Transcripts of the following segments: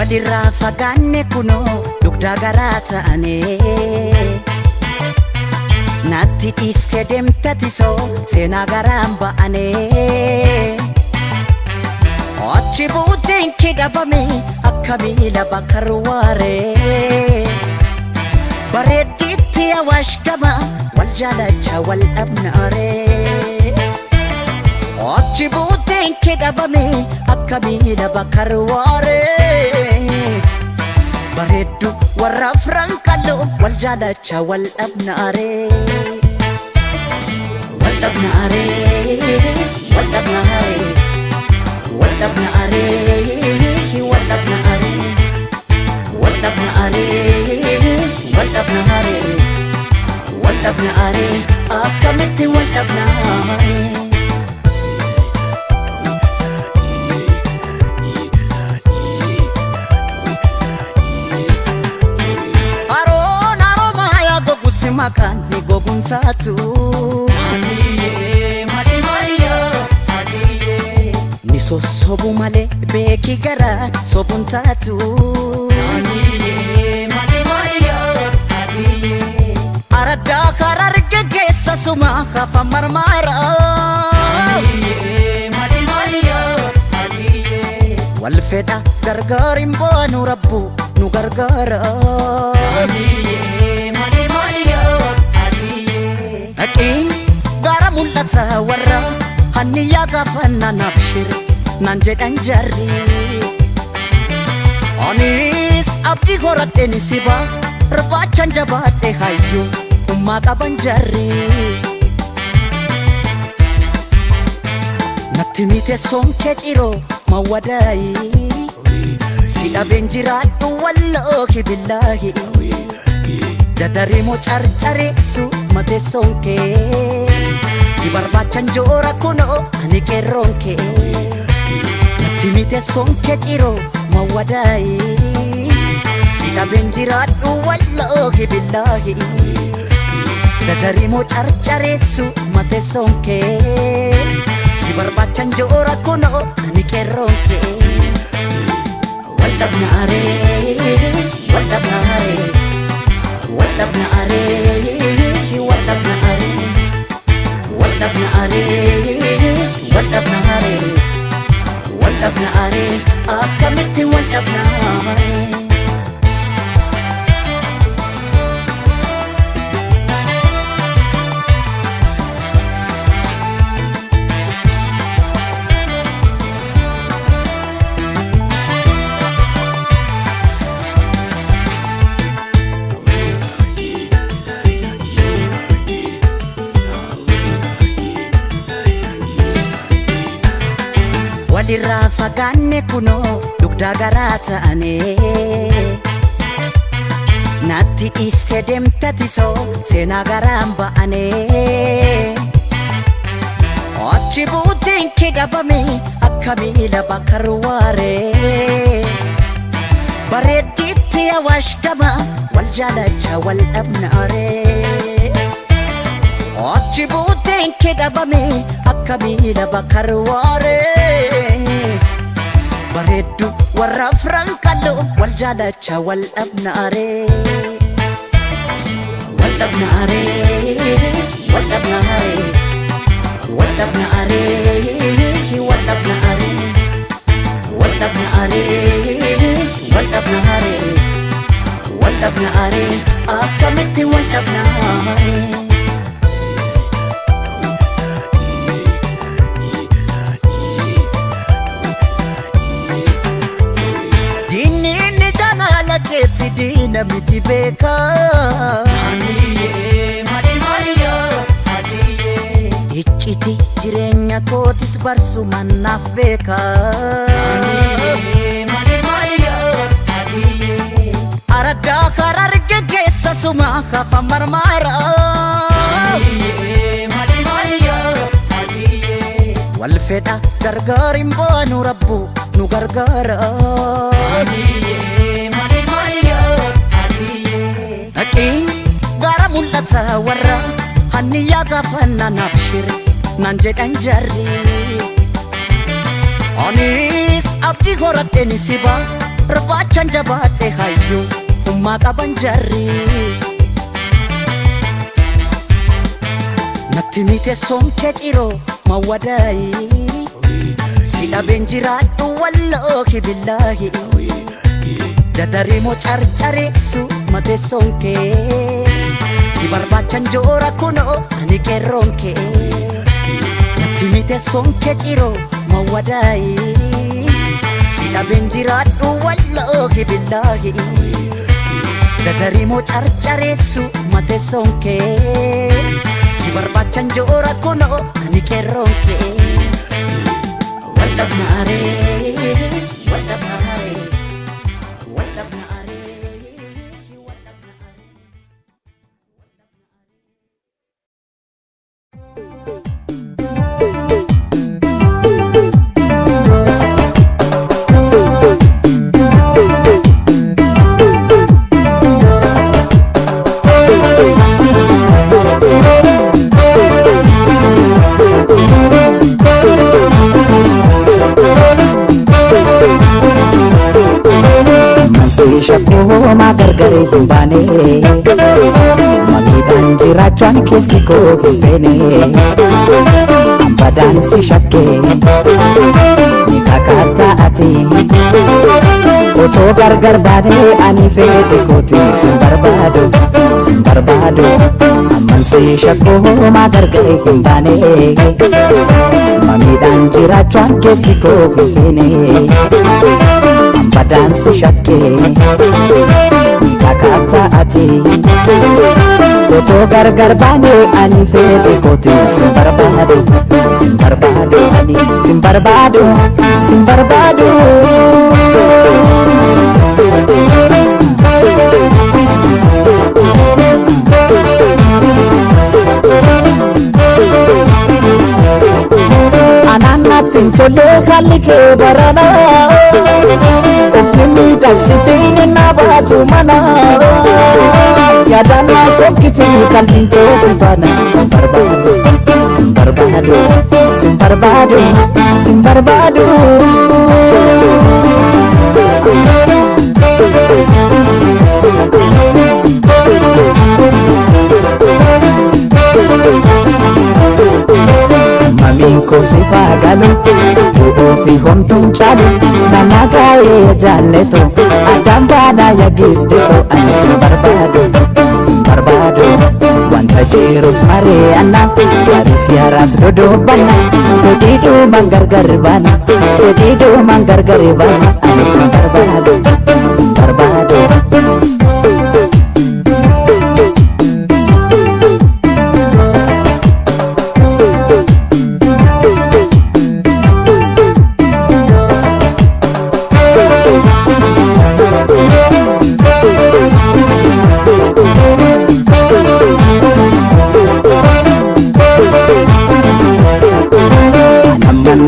walirraa fagaanne kunoo dugda garaa ta'ane natti dhiiste deemtatisoo seenaa garaan ba'ane achi buuteen kee dhabame akka miila bakkarwaare bareeddiitti awaash gama wal jaalacha wal dhabnaare achi buuteen kee dhabame akka miila bakkarwaare bareeddu warra afran qal'oo wal jaalacha wal dhabnaare wal dhabnaare wal dhabnaare wal dhabnaare wal dhabnaare wal dhabnaare wal dhabnaare wal dhabnaare akkamitti wal dhabnaare makan ni gogun tatu adiye mali malia adiye ni sosobu male beki gara sobun tatu adiye mali malia adiye arada karar gegesa suma khafa marmara adiye mali malia adiye wal feda gargarim banu rabbu nu gargara adiye gara mul'ata warra hanniyaa gaafanna nabshir nan jedhan jarri anis abdii horadheen siba barbaachan jabaadhe hayyu ummaa qaban jarri natti mite sonkee ciroo mawwadaayi si dhabeen jiraadhu wallaahi billaahi dadarimo carcareessu mate sonke si barbachan jora kuno ani keronke natti mite sonke ciro mawadai si daben jiradhu wallahi billahi dadarimo carcareessu mate sonke si barbachan jora kuno ani keronke wal dhabnaare wal dhabnaare wal dhabnaare wal dhabnaare wal dhabnaare wal dhabnaare wal dhabnaare akkamitti wal dhabnaare walirraa fagaanne kunoo dugda garaa ta'ane natti dhiiste deemtatisoo seenaa garaan ba'ane achi buuteen kee dhabame akka miila bakkarwaare bareeddiitti awaash gama wal jaalacha wal dhabnaare achi buuteen kee dhabame akka miila bakkarwaare bareeddu warra afran qal'oo wal jaalacha wal dhabnaare wal dhabnaare wal dhabnaare wal dhabnaare wal dhabnaare wal dhabnaare wal dhabnaare wal dhabnaare akkamitti wal dhabnaare dina miti beka adiye mali malia adiye ichiti jireenya kootis barsuma naaf beka adiye mali malia adiye arada karar gegesa suma khafa marmara adiye mali malia adiye wal feda gargarim banu rabbu nu gargara adiye gara mul'ata warra hanniyaa gaafanna nabshir nan jedhan jarri anis abdii horadheen siba Rafachan jabaate hayyu ummaa qaban jarri natti mite sonke ciro mawadai sida benjiraadhu wallahi billahi dadarimo carcare su mate sonke si barbachan jora kuno ani kerronke natti mite sonke ciro mawadai sida benjiraadhu wallahi billahi dadarimo carcare su mate sonke si barbachan jora kuno ani kerronke wallab naare wallab naare wallab naare wallab naare Shakoo magargare himbane Mamidan jirachan kesi ko hifene Ambadan si shakke Nikakata ati Oto gargar bane ani fete koti Simbarbado Amman si shakoo magargare himbane Mamidan jirachan kesi ko hifene Ambadan si shakke Kakata ati Oto gargar bane ani fete koti Simbarbado ani Simbarbado Ananatin tole khalike barana Ofnumi taksitini nabatu mana Yadana sokiti kalbinto simpana Simbarbado Maminko si fagalu Uofi hontun chalu Nanagaye jalleto Adambana ya gifteto Ani Simbarbado Wanta jirus mariana Waris yaras dodobana Fedidu manggargarbana Ani Simbarbado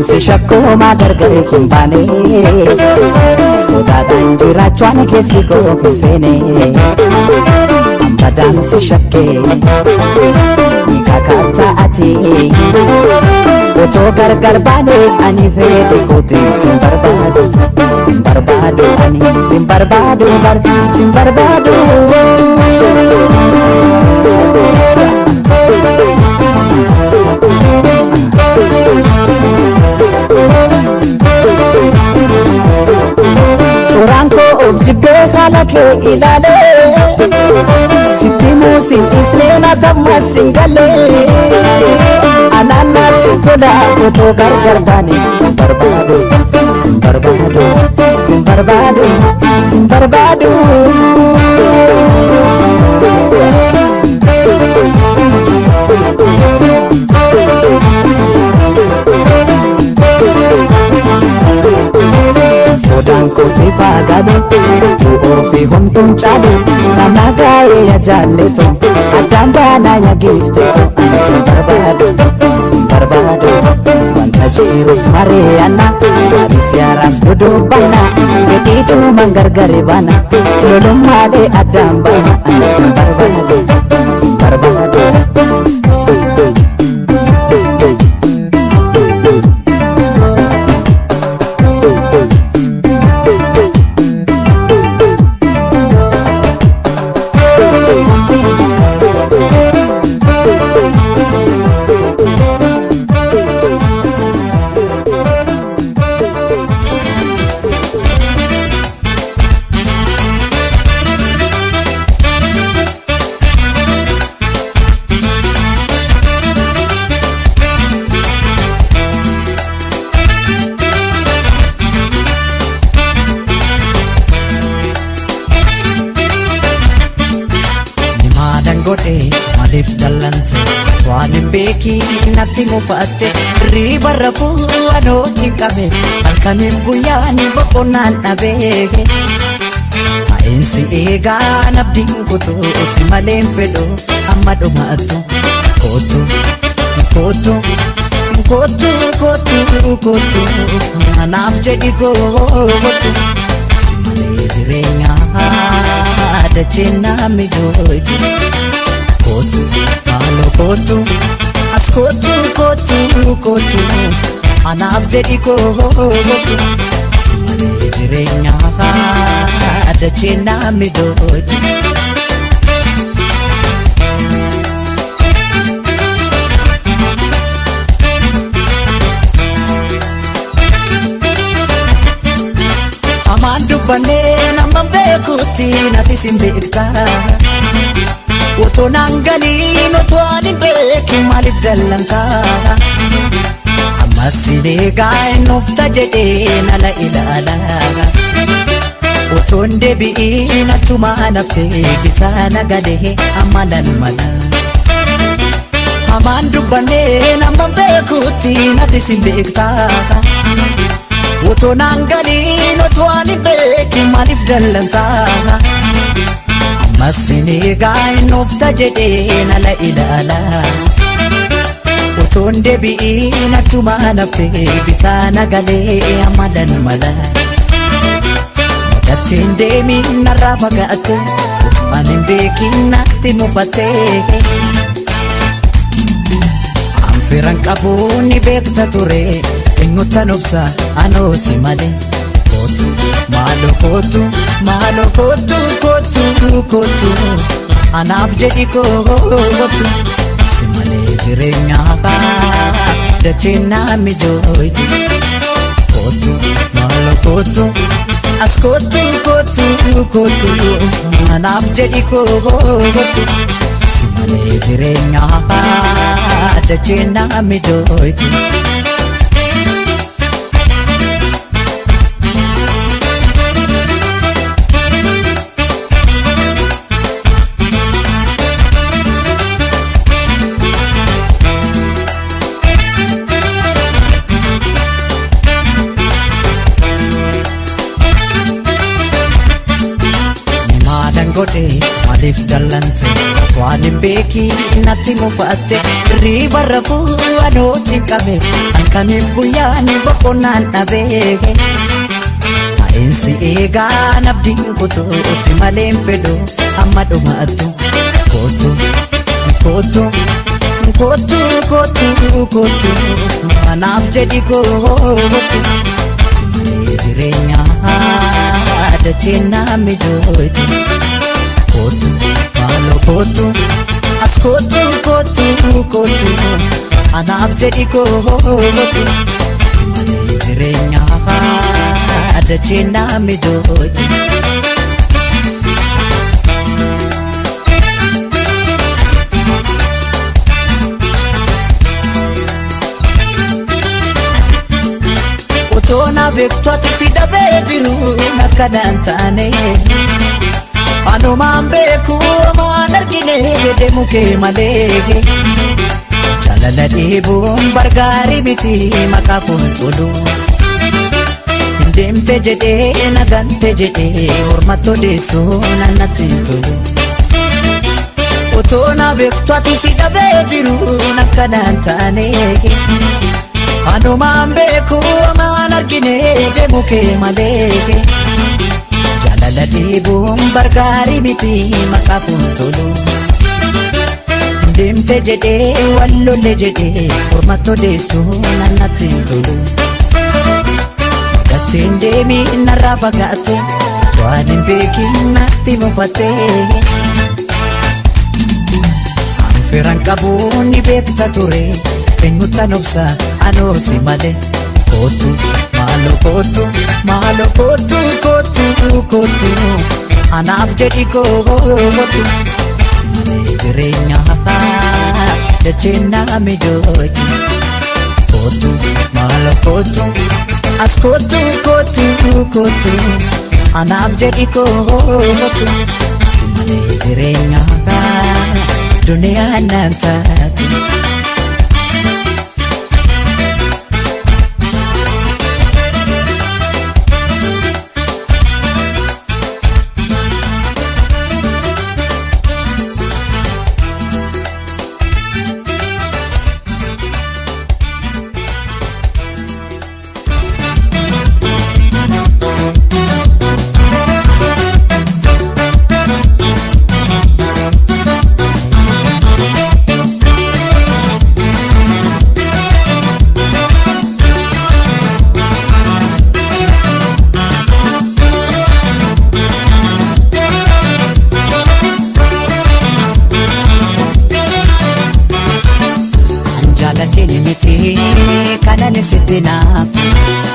Si shakoo magargare himbane Sodaadhaan jiraachuun keessi koo hifene Ambadan si shakke Nikakata ati Oto gargar bane ani fete koti Simbarbado ani Simbarbado Churanko of jibbe khalake ilale Sitimu sin isnena tamma singale Anana titola oto gargar bane Simbarbado Sodanko si fagalu Uofi hontun chalu Nanagaye ya jalleto Adambana ya gifteto Ani Simbarbado Wanta jirus mariana Waris yaras dodobana Fedidu manggargaribana Lolumade adambana Ani Simbarbado godhe maaliif dallante waan hin beekiin natti mufatte riba rafuu anoo cinqame halkaniif guyyaan boqonnaan dhabee Ainsi eegaa nabdiin kutuu si maleen fedhu amma dhumaattu kootu kootu kootu kootu kootu anaaf jedhi kootu si malee jireenyaa dacheen naa mijooytu kootu maaloo kootu as kootu kootu kootu anaaf jedhi kootu si malee jireenyaa dacheen naa mijooytu Amaan dubbannee nama beekutti nati sin beekta Otoo naan galiin otoo ani hin beekin maaliif dallanta Ammas sileegaa hin ufta jedhee nala ilaala Otoo hin deebi'iin achumaa naftee bitaa nagalee amma lalmala Amaan dubbannee nama beekutti nati sin beekta Otoo naan galiin otoo ani hin beekin maaliif dallanta Ammas sileegaa hin ufta jedhee nala ilaala Otoo hin deebi'iin achumaa naftee bitaa nagalee amma lalmala Datiin deemiin narraa fagaatte waan hin beekin natti mufatte Anfiran qabuun ni beekta ture eenyutan obsa anoo si malee Kootu maaloo kootu maaloo kootu kootu kootu anaaf jedhi kootu si malee jireenyaa dacheen naa mijooytu Kootu maaloo kootu as kootu kootu kootu anaaf jedhi kootu si malee jireenyaa dacheen naa mijooytu godhe maaliif dallante waan hin beekiin natti mufatte riba rafuu anoo cinqame halkaniif guyyaan boqonnaan dhabee Ainsi eegaa nabdiin kutuu si maleen fedhu amma dhumaattu kootu kootu kootu kootu kootu anaaf jedhi kootu si malee jireenyaa dacheen naa mijooytu Kootu maaloo kootu as kootu kootu kootu anaaf jedhi kootu si malee jireenyaa dacheen naa mijooytu Otoo na beektu ati si dhabee jiru akkanaan taane Anumaan beeku maan argine deemu kee malee Jaalala dhiibuun bargaarii miti maqaa fuulduru Deemte jedhee nagante jedhee hormatoo deessuun annatti tolu Otoo na beektu ati si dhabee jiru akkanaan taane Anumaan beeku maan argine deemu kee malee Jaalala dhiibuun bargaarii miti maqaa fuulduru Deemte jedhee wallolle jedhee hormatoo deessuun annatti tolu Datiin deemiin narraa fagaatte waan hin beekin natti mufatte Anfiran qabuun ni beekta ture eenyutan obsa anoo si malee Kootu maaloo kootu maaloo kootu kootu kootu anaaf jedhi kootu si malee jireenyaa dacheen naa mijooytu Kootu maaloo kootu as kootu kootu kootu anaaf jedhi kootu si malee jireenyaa duniyaan naan taate.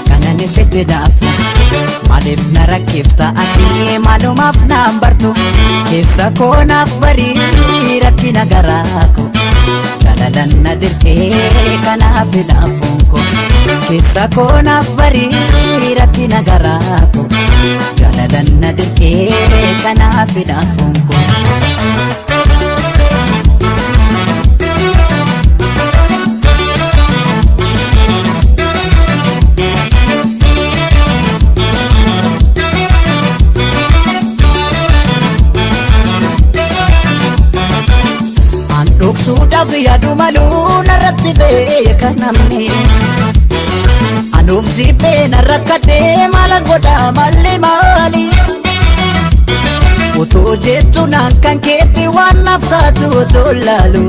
Kanani sitti naafu maaliif na rakkifta ati maalumaaf naan bartu keessa koo naaf barii rakkina garaa koo jalalan na dirqee kanaaf hinaafuun koo keessa koo naaf barii rakkina garaa koo jalalan na dirqee kanaaf hinaafuun koo. Dhoksuudhaaf yaadu maluu narratti beeka namni anuuf jibbee narra kadhee maalan godhaa malli maali utuu jettu naan kan keetti waan naaf taatu utuu laalu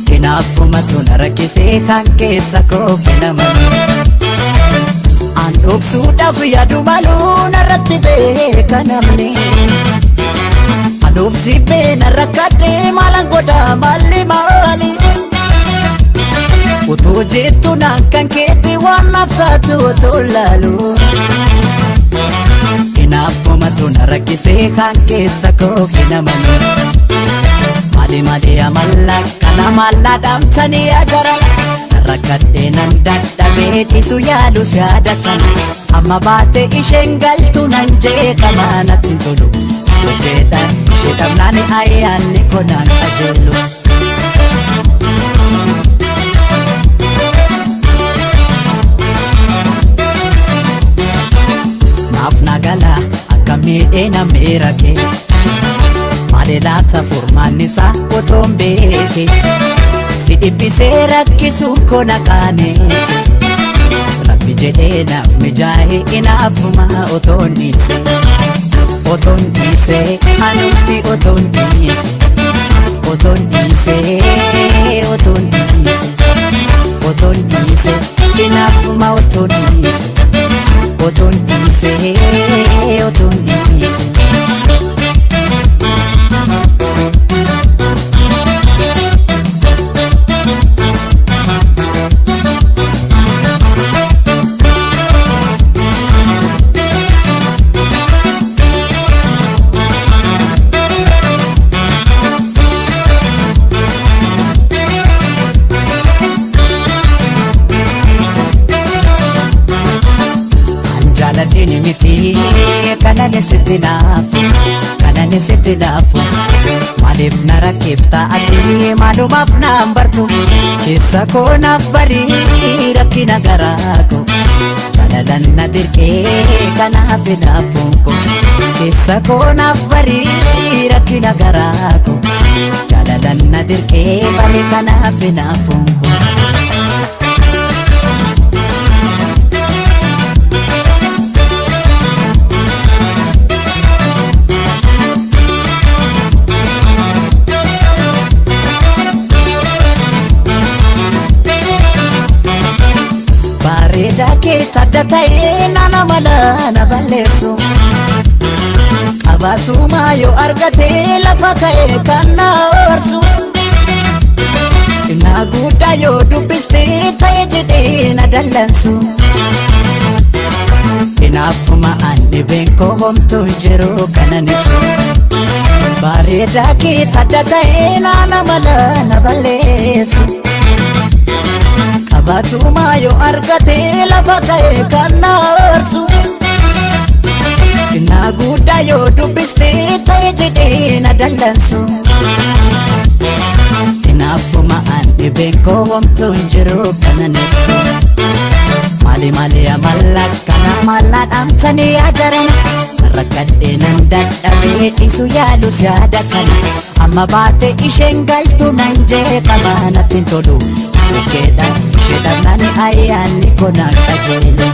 kinaafumatu na rakkisee kan keessa koo kenamani an dhoksuudhaaf yaadu maluu narratti beeka namni anuuf jibbee narra kadhee maalan godhaa malli maali utuu jettu naan kan keetti waan naaf taatu utuu laalu kinaafumatu na rakkisee kan keessa koo kenamani maali amalla kana malla dhamtanii agara narra kadhee nan dadhabee dhiisu yaadu siyaada kana amma baate isheen galtu nan jeeqama natti hin tolu jedhan ishee dhabnaan ayyaanni konaan qajeelu. Naaf nagala akka miidhee na miirake maali laata furmaan isaa otoon beeke si dhibbisee rakkisuun kona qaaneesse rabbi jedhee naaf mijaa'ee inaafuma otoon dhiise. Oton diise anutti oton diise oton diise oton diise oton diise inafuma oton diise oton diise oton diise. Jaladini miti kanani sitti naafu maaliif na rakkifta ati maalumaaf naan bartu keessa koo naaf barii rakkina garaa koo jalalan na dirqee kanaaf hinaafuun koo keessa koo naaf barii rakkina garaa koo jalalan na dirqee barii kanaaf hinaafuun koo. Bareeda kee tadda ta'ee nana mala na balleessu qabaatuma yoo argatee lafa ka'ee kan na aarsu xinnaa guddaa yoo dubbistee ta'e jedhee na dallansu inaafuma ani beekoo homtuu jiru kanan ibsu bareeda kee tadda ta'ee nana mala na balleessu qabaatuma yoo argatee lafa ka'ee kan na aarsu xinnaa guddaa yoo dubbistee ta'e jedhee na dallansu dhugumaan dhibeen koo homtuu hin jiru kanan ibsu. Mali amala kana mala dhamtanii ajaran rakkadhee nan dadhabee dhiisu yaalus yaada kana amma baate isheen galtu nan jeeqama natti hin tolu bukeedha ishee dhabnani ayyaanni kona qajeele.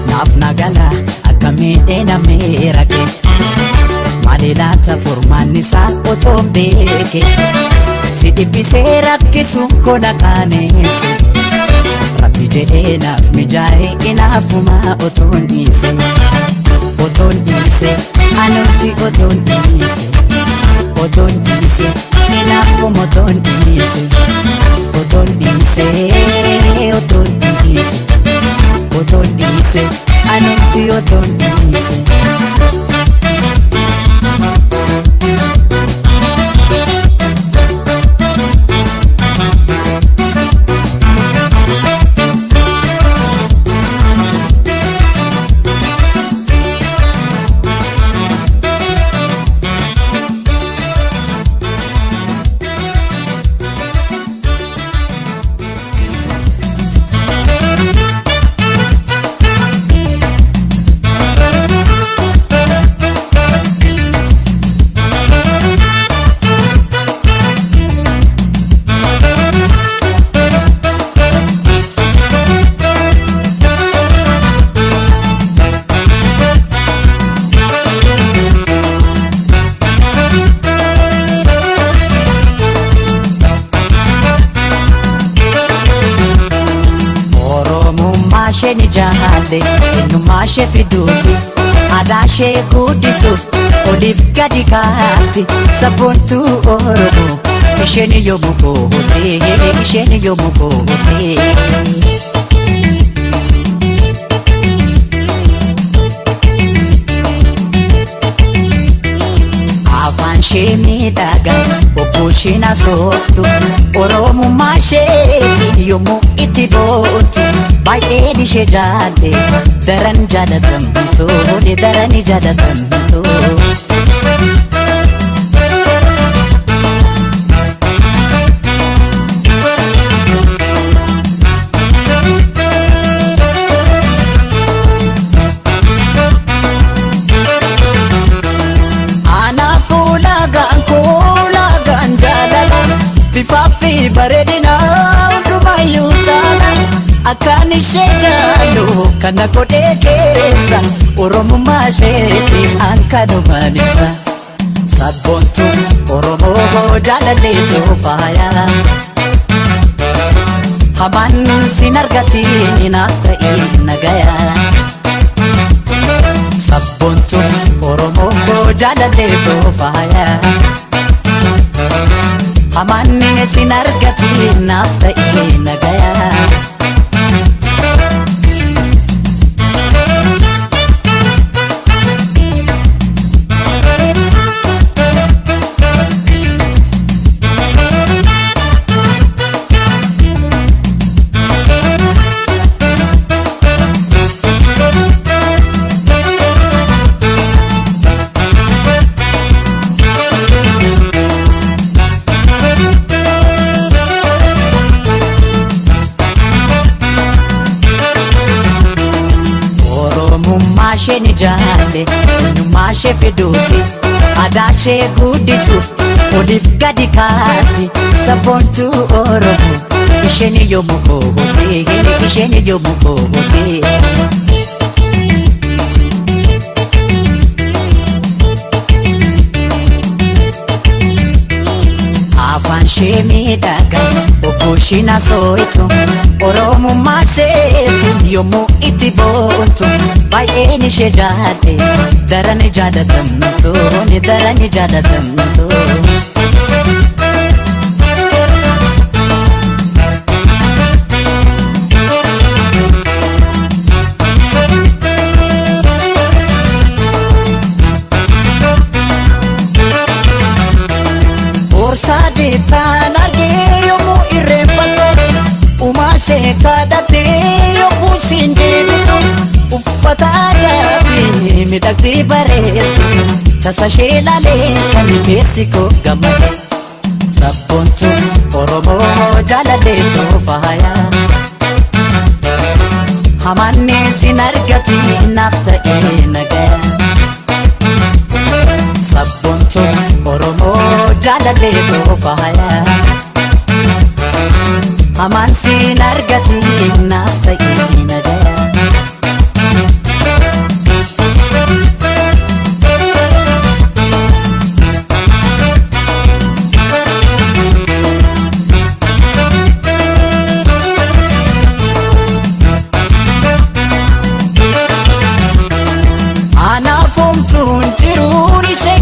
Naaf nagala akka miidhee namni rage maali laata furmaanni isaa otoo hin beeke si dhibbisee rakkisuun kona qaaneesse rabbi jedhee naaf mijaa'e inaafuma otoo hin dhiise anutti otoo hin dhiise inaafuma otoo hin dhiise anutti otoo hin dhiise. Sheni jaalle eenyummaa ishee fiduuti aadaa ishee guddisuuf oliif gadi kaatti sabboontuu Oromoo isheen yommuu goote. Afaan ishee miidhagaa bokkuu ishee nasooftu Oromummaa isheetiin yommuu itti boontu baay'een ishee jaalle daran jaalatamtu daran jaalatamtu. Bifafi bareedina hundumayyuu taala akkaan ishee jaallu kana godhee keessa Oromummaa isheetiin akkanumaan ibsa. Sabboontuu Oromoo jaalalleetu faaya hamaan sin argatiin naaf ta'e nagaya. Sabboontuu Oromoo jaalalleetu faaya hamaan sin argatiin naaf ta'e nagaya. Sheni jaalle eenyummaa ishee fiduuti aadaa ishee guddisuuf oliif gadi kaatti sabboontuu Oromoo isheen yommuu goote. Afaan ishee miidhagaa bokkuu ishee nasooftu Oromummaa isheetiin yommuu itti boontu baay'een ishee jaalle daran jaalatamtu. Saaditaan argee yommuu irreeffatu umaa ishee kadhattee yommuu siin deebitu uffata aadaatiin miidhagdee bareeddu tasa ishee ilaalee tani keessi koo gammada sabboontuu Oromoo jaalalleetu faayaa hamanne sin argati naaf ta'ee nagaya sabboontuu Oromoo jaalalleetu faayaa haman sin argati naaf ta'ee nagaya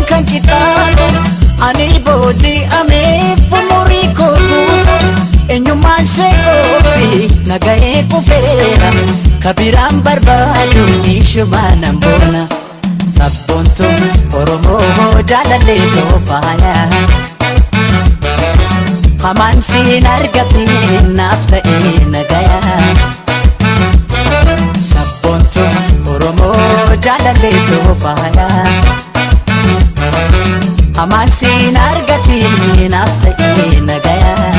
kan kitabu ani bodi ame fumuri ko guutu eenyummaan ishee koofti nagahee kufeera kabiraan barbaadu ishumaan boona sabboontuu Oromoo jaalalleetoo faayaa hamaan siin argate naaf ta'ee nagayaa sabboontuu Oromoo jaalalleetoo faayaa hamaan siin argate naaf ta'ee nagayaa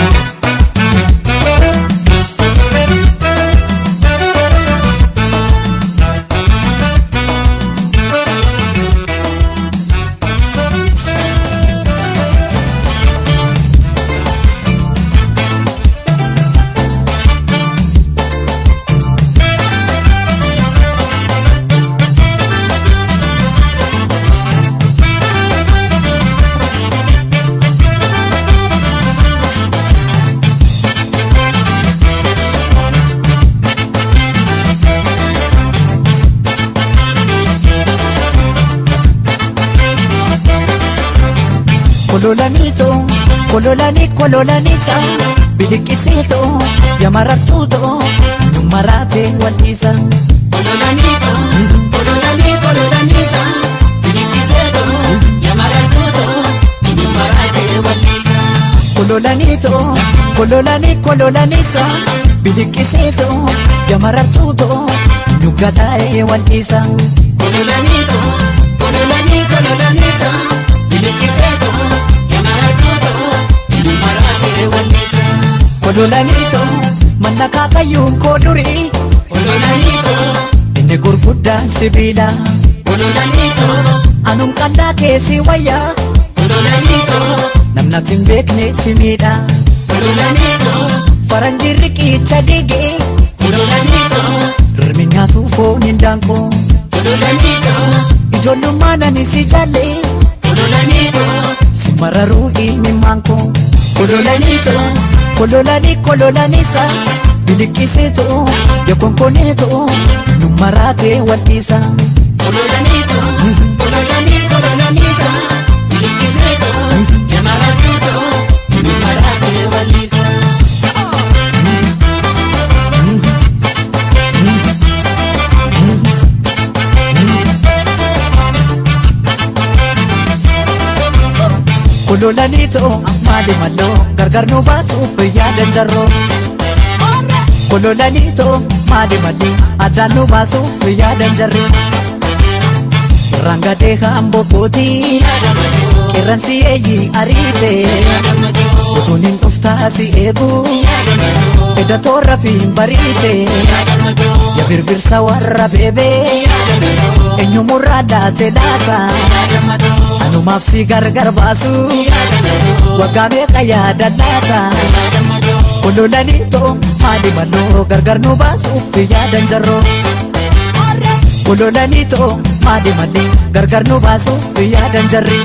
kololaniisa biliqisiito yamarartuuto numaraate wal'isa kololaniisa biliqisiito yamarartuuto numaraate wal'isa kololaniisa biliqisiito yamarartuuto nugadaa'e wal'isa kololaniisa biliqisiito kololaniito manna kaakayyuun koo durii kololaniito inni gurguddaan sibiila kololaniito anuun qallaa keessi wayyaa kololaniito namnatiin beekne si miidha kololaniito faranjii riqicha dhigee kololaniito rirmi nyaatu foon hindaanqoo kololaniito ijoollummaan ani si jaallee kololaniito si mararuu imimaankoo kololaniito kololaniisa biliqisiito yakonkoneeto numaraate wal'isa kololaniisa biliqisiito yamarartuuto numaraate wal'isa kololaniito maali malloo gargar nu baasuuf yaadan jarroo kololaniito maali malli addaan nu baasuuf yaadan jarri rangadee hamboo kootii qeerransi eeyyi ariite utuun hin dhuftaa si eegu edda toorra fi hin bariite ya birbirsa warra beebee eenyumurraa daate laata anumaaf si gargar baasu waggaa meeqa yaadan laata kololaniito maali malloo gargar nu baasuuf yaadan jarroo kololaniito maali malli gargar nu baasuuf yaadan jarri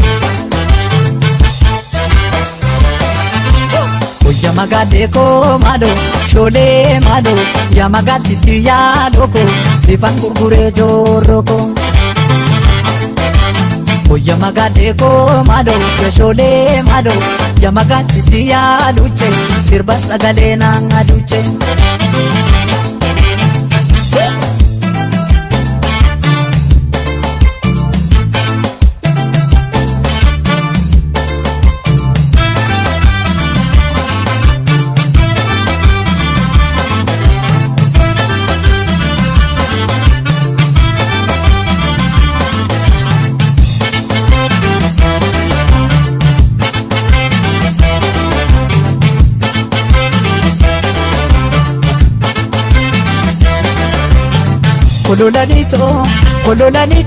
ya magaalee koo maaloo shoolee maaloo ya magaaltitti yaadoo koo sifaan gurguree joorroo koo ya magaalee koo maaloo ya shoolee maaloo ya magaaltitti yaaduche sirba sagalee naan aduche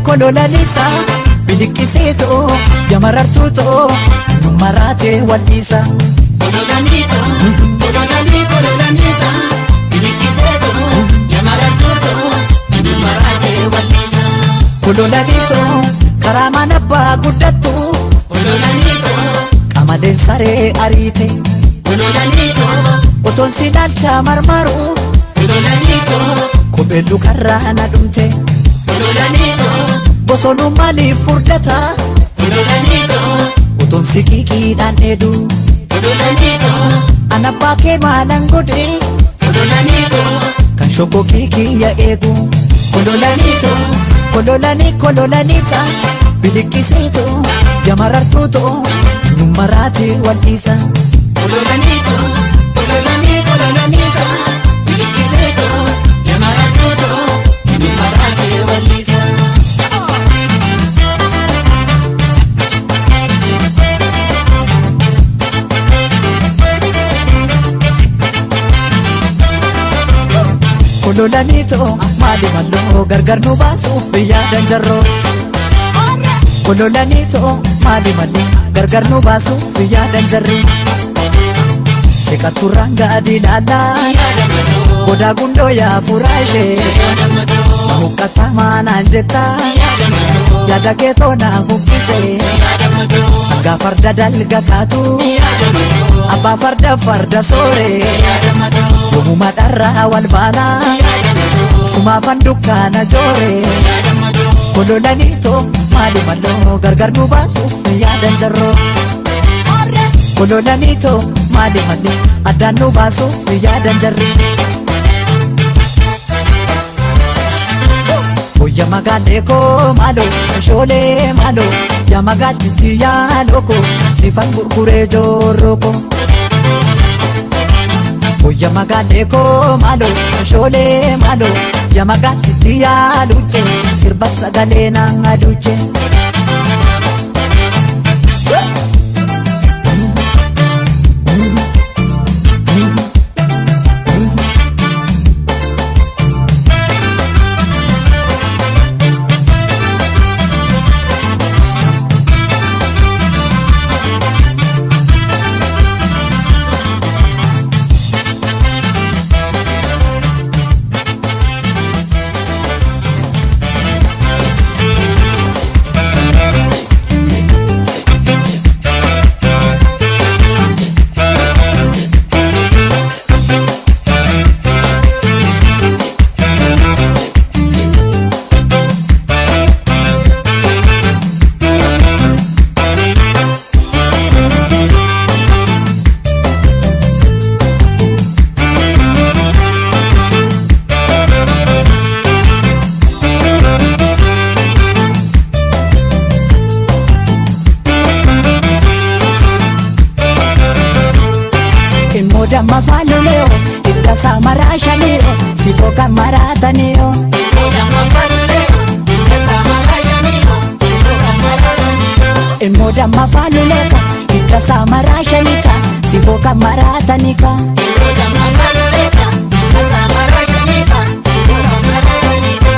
kololaniisa biliqiseetoo yamarartuutoo numaraatee wal'iisa. Kololaniisa biliqiseetoo yamarartuutoo numaraatee wal'iisa. Kololaniitoo karaa mana abbaa guddattu qamaleen saree ariite. Otoon si ilaalcha marmaru kopheen lukarraa na dhumte. Bosonuu maaliif furdata otoon si qiqiidhaan dheedu. An abbaa kee maalan godhe kan shoggoo kiyya eegu. Kololaniisa biliqiseetoo yamarartuutoo numaraatee wal'iisa. Kololaniisa biliqiseetoo yamarartuutoo numaraatee wal'iisa. Kololaniitoo maali malloo gargar nu baasuuf yaadan jarroo. Kololaniitoo maali mallee gargar nu baasuuf yaadan jarree. Seqatturraan gaadii laalaa godaa gundoo yaa furaa ishee. Muqqatamaa naan jettaa yaada keetoo naa buqqisee. Sangaa farda dalga kaatu abbaa farda sooree. Yoomuma dharraa wal baanaa sumaafan dukkaana jooree. Kololaniitoo maali malloo gargar nu baasuuf yaadan jarroo. Kololaniitoo maali mallee addaan nu baasuuf yaadan jarree. Oyya magaalee koo maaloo shoolee maaloo yaa magaaltitti yaaloo koo sifan gurguree joorroo koo. Oyya magaalee koo maaloo shoolee maaloo yaa magaaltitti yaaluuche sirba sagalee naan aduuche. Damma faluleo itta samara shaneo sifoka marataneo. Damma faluleo itta samara shaneo sifoka marataneo. Damma faluleka itta samara shanika sifoka maratanika. Damma faluleka itta samara shanika sifoka maratanika.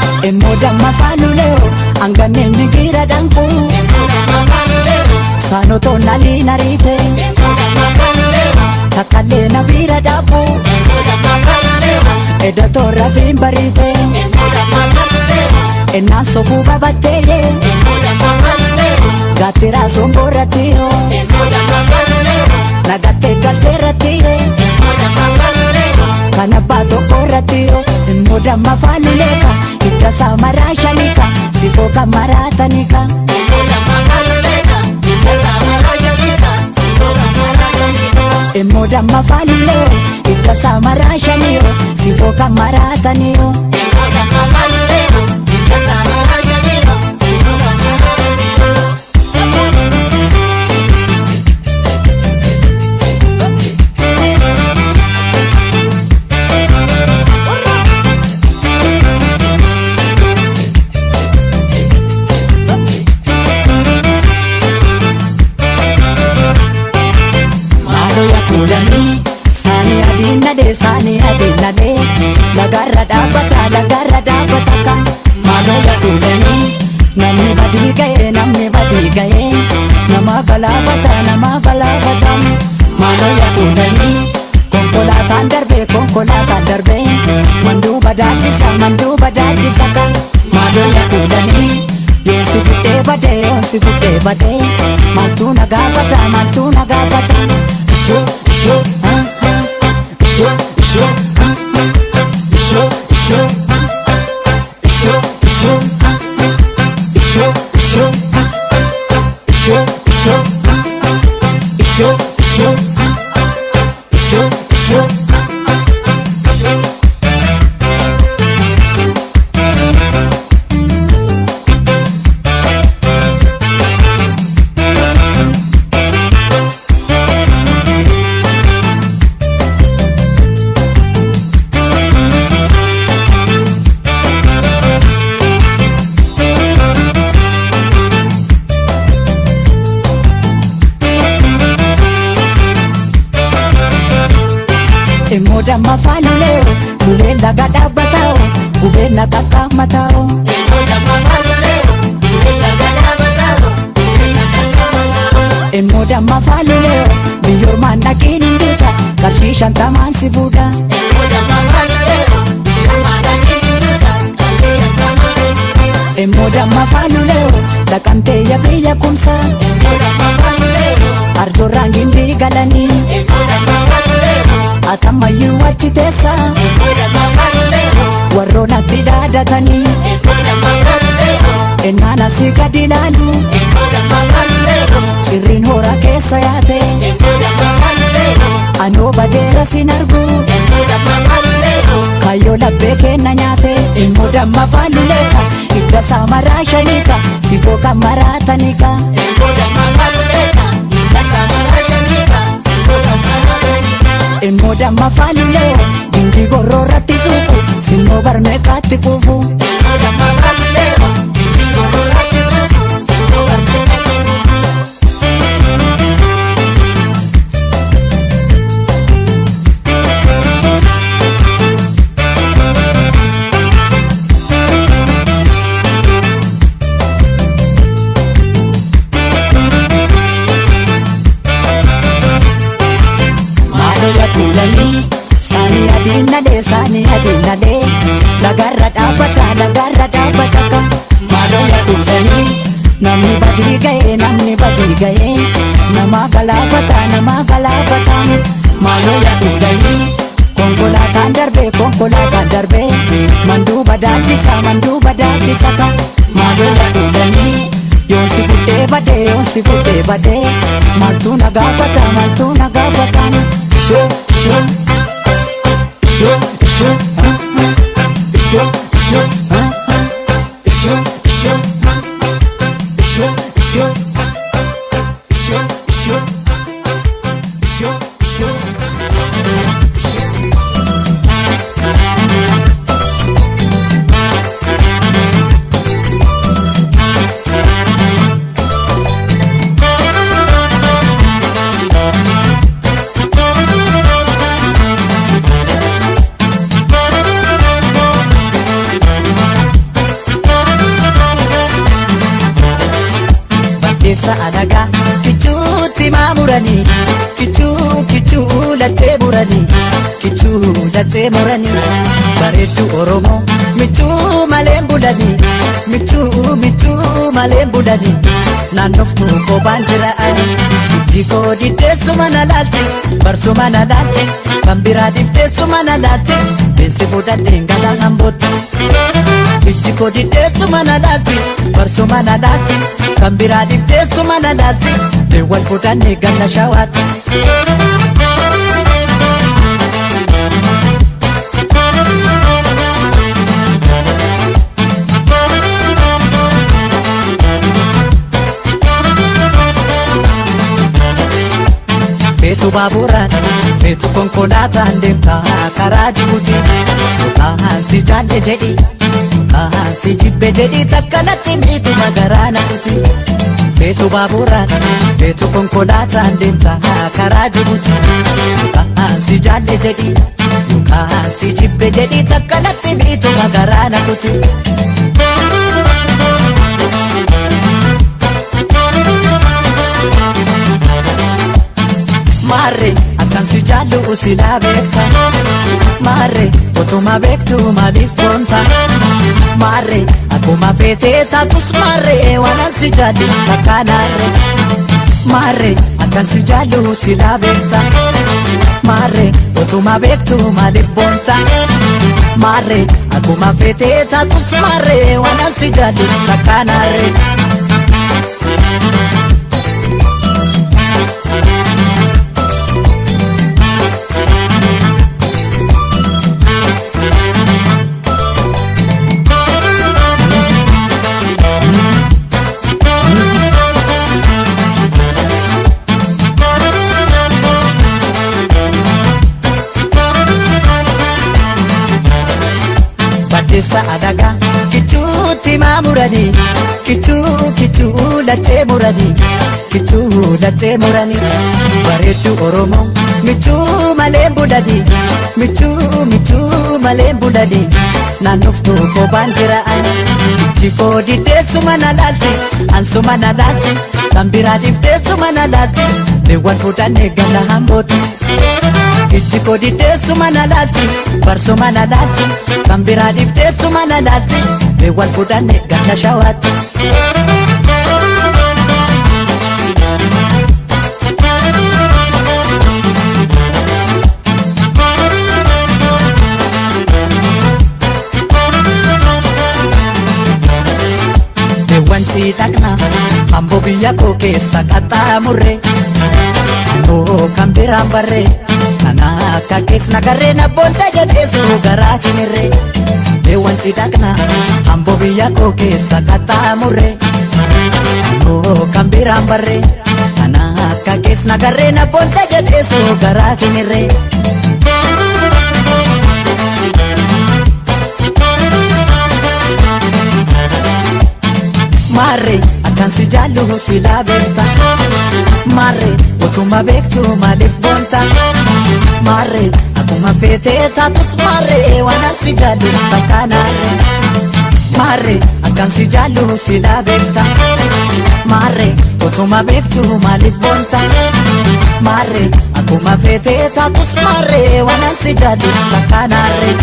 Damma faluleo angane migira danku. Damma faluleo sanoto nali narite. Damma faluleo Takale na vira dabu Eda torra vimbarite Ena sofu babateye Gatera somboratio Nagate gateratio Kanabato koratio Moda mafaluleka Ita samarashanika Sifoka maratanika Moda mafaluleka Ita samarashanika Sifoka maratanika. Moda mafaluleo Ita samarashanio Sifoka maratanio. Moda mafaluleo Ita samarashanio Sifoka maratanio. Sani adinade lagarra dabata ka namni badii ga'e nama galaafata maaloo yaaqulanii konkolaataan darbe manduuba daandisa ka maaloo yaaqulanii yoonsi fudhee badee maaltu na gaafata ishoo ishoo ishoo ishoo ishoo ishoo ishoo ishoo ishoo ishoo ishoo ishoo ishoo ishoo Damma faalulee ulee laga dhaabbatao gubee naqa qaammatao. Immoo damma faalulee biyyoormaan dhaqiin hin duuta qarshii 50 si fuudha. Immoo damma faalulee dhaqamtee biyya kumsa arjoorraan gindii galanii. Atamayyuu achi teessa warroon atti dhaadatanii ennaan asii gadi ilaalu cirriin hora keessa yaate anoo badeera sin argu kayyoo labbee kenna nyaate immoo damma faaluleeka hidda isaa maraa shaniika sifoo kan maraataniika. Immoo damma faalulee gindii gorroorratti suuqu sinnoo barmeeqaatti kuufu. Saanii adiinalee lagarra dhaabbata ka maaloo yaaqulanii namni badii ga'e nama galaafata maaloo yaaqulanii konkolaataan darbe manduuba daandisa ka maaloo yaaqulanii yoonsi fudhee badee maaltu na gaafata shoo shoo Show, show, show, show, show, show, show, show, show, show, show. Keessa alagaa kichuutti maamuranii kichuu lachee muranii bareedduu Oromoo michuu maleen bulanii naannoftuu kophaan jira'anii ijji koo diddeessuma na laalte barsuma na laalte kan biraa difteessuma na laalte beensi fudhadheen galaa hambootti ijji koo diddeessuma na laalte barsuma na laalte kan biraa difteessuma na laalte deewwan fudhannee galla shawaatti. Feetu baaburaan feetu konkolaataan deemtaa karaa Jibuutii yookaan si jaalle jedhi yookaan si jibbe jedhi takkanatti miitu magaraa naquti. Feetu baaburaan feetu konkolaataan deemtaa karaa Jibuutii yookaan si jaalle jedhi yookaan si jibbe jedhi takkanatti miitu magaraa naquti. Maarree akkan si jaallu silaa beekta. Maarree otuma beektu maaliif boonta. Maarree akkuma feetee taatus maarree waanan si jaallu takkaanaarree. Maarree akkan si jaallu silaa beekta. Maarree otuma beektu maaliif boonta. Maarree akkuma feetee taatus maarree waanan si jaallu takkaanaarree. Baddeessa adagaa kichuutti maamuranii kichuu lattee muranii kichuu lattee muranii bareeddu Oromoo michuu malee bulanii michuu malee bulanii naannoftuu kophaan jira'an jikoo diddeessuma na laalti ansuma na laalti kan biraa dhifteessuma na laalti leewwan fuudhannee gala hambooti. Jikoo diddeessuma na laalti barsuma na laalti kan biraa dhifteessuma na laalti leewwan fuudhannee gala shawaatti. Wanti dhaqna hamboo biyya koo keessa qaxxaamurre hamboo kan biraan barree kana akka keessna garree na boonta jedheessu garaa hinirree. Wanti dhaqna hamboo biyya koo keessa qaxxaamurre hamboo kan biraan barree kana akka keessna garree na boonta jedheessu garaa hinirree. Maarree akkan si jaallu silaa beekta. Maarree otuma beektu maaliif boonta. Maarree akkuma feetee taatus maarree waanan si jaallu takkaanaarree. Maarree akkan si jaallu silaa beekta. Maarree otuma beektu maaliif boonta. Maarree akkuma feetee taatus maarree waanan si jaallu takkaanaarree.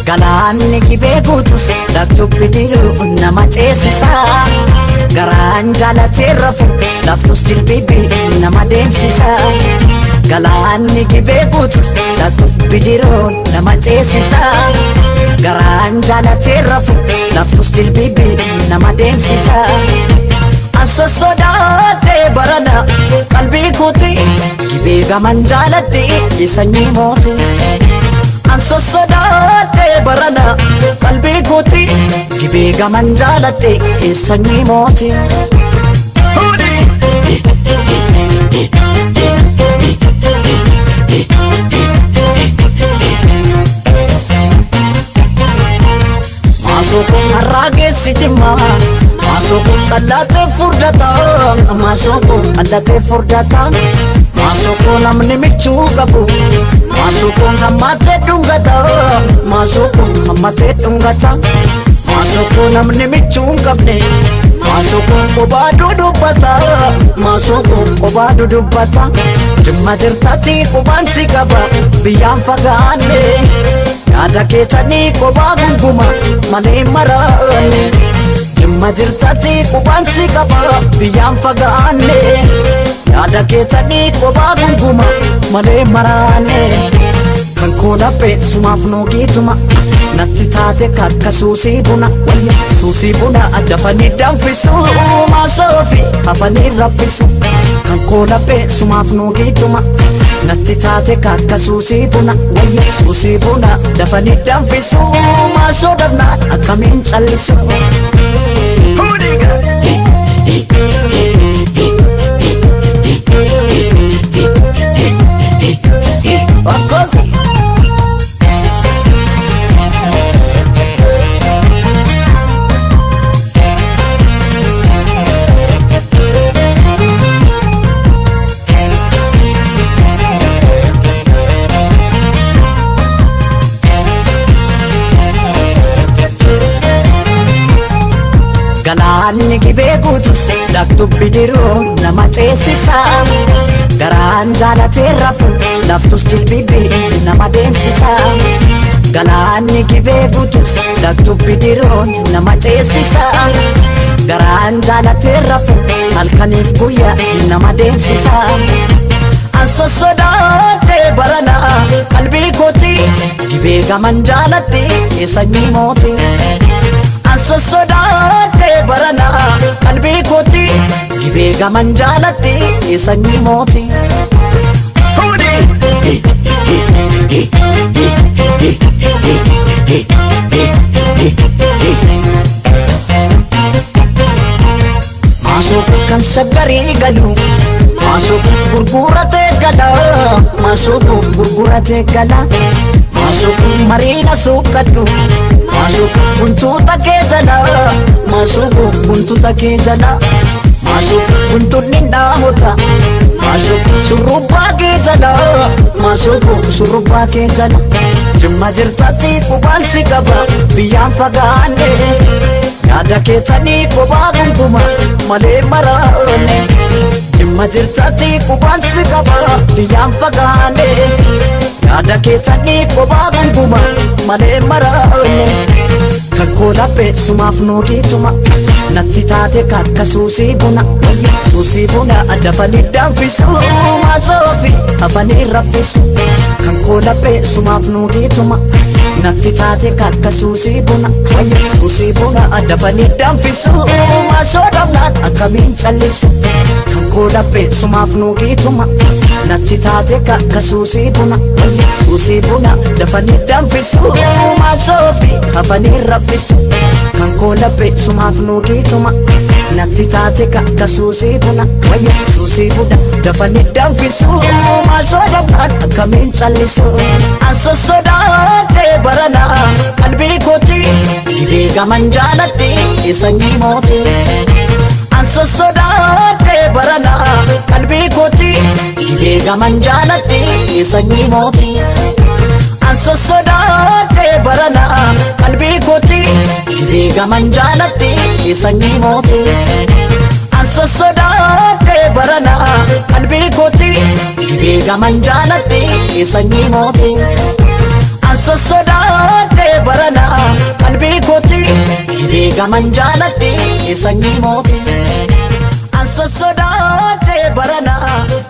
Galaanni gibee guutus laftu bidiruu nama ceesisa. Garaan jaalatee rafu laftus jilbibii nama deemsisa. Galaanni gibee guutus laftu bidiruu nama ceesisa. Garaan jaalatee rafu laftus jilbibii nama deemsisa. Anso sodaatee barana qalbii kooti gibee gaman jaaladhee sanyii mooti. Anso sodaatee barana qalbii kooti gibee gaman jaaladhee sanyii mooti. Maasoo harraa geessi jimmaa maasoo qallatee furdataa maasoo qallatee furdataa maasoo namni michuu qabu maasoo hammatee dhungataa maasoo hammatee dhungataa maasoo namni michuu qabne maasoo kophaa dudubbataa maasoo kophaa dudubbataa jimma jirtatti qubaan si qaba biyyaan fagaanne yaada keessanii kophaa gunguma malee maraanne. Jimma jirtatti qubaan si qaba biyyaan fagaanne yaada keessanii kophaa gunguma malee maraanne. Kan koola beeksumaaf nuugituma natti taate kakka suusii buna suusii buna dafanii danfisu maasoofi hafanii raffisu kan koola beesumaaf nuugituma natti taate kakka suusii buna wayya suusii buna dafanii danfisu maasoo dhabnaan akkamiin callisu hudiga Wakosi Galaanni gibee guutus daktu bidiruu nama ceesisa garaan jaalatee rafu laftus jilbibii nama deemsisa Galaanni gibee guutus daktu bidiruu nama ceesisa garaan jaalatee rafu halkaniif guyyaa nama deemsisa Anso sodaatee barana qalbii kooti gibee gaman jaaladhe sanyii mooti Anso sodaatee barana qalbii kooti gibee gaman jaaladhe sanyii mooti Maasoo kan shaggarii galu maasoo gurguratee gala maasoo gurguratee gala maasoo mariina suuqadhu maasoo buntuuta kee jala maasoo buntuuta kee jala maasoo buntuunni dhaamota maasoo shurrubbaa kee jala maasoo shurrubbaa kee jala jimma jirtatti qubaalsi qaba biyyaan fagaanne yaada keetanii kophaa gunguma malee maraanne jimma jirtatti qubaalsi qaba biyyaan fagaanne yaada keetanii kophaa gunguma malee maraanne kan koola beesumaaf nuugituma natti taate kakka suusii buna dafanii danfisu maasoofi hafanii raffisu kan koola beesumaaf nuugituma natti taate kakka suusii buna dafanii danfisu maasoo dhabnaan akkamiin callisu kan koola beesumaaf nuugituma natti taate kakka suusii buna dafanii danfisu maasoofi hafanii raffisu kan koola beesumaaf nuugituma natti taate kakka suusii buna dafanii danfisu maasoo dhabnaan akkamiin callisu Anso sodaatee barana qalbii kooti gibee gaman jaaladhe sanyii mooti Anso sodaatee barana qalbii kooti gibee gaman jaaladhe sanyii mooti Anso sodaatee barana qalbii kooti gibee gaman jaaladhe sanyii mooti Anso sodaatee barana qalbii kooti gibee gaman jaaladhe sanyii mooti Anso sodaatee barana qalbii kooti gibee gaman jaaladhe sanyii mooti Anso sodaatee barana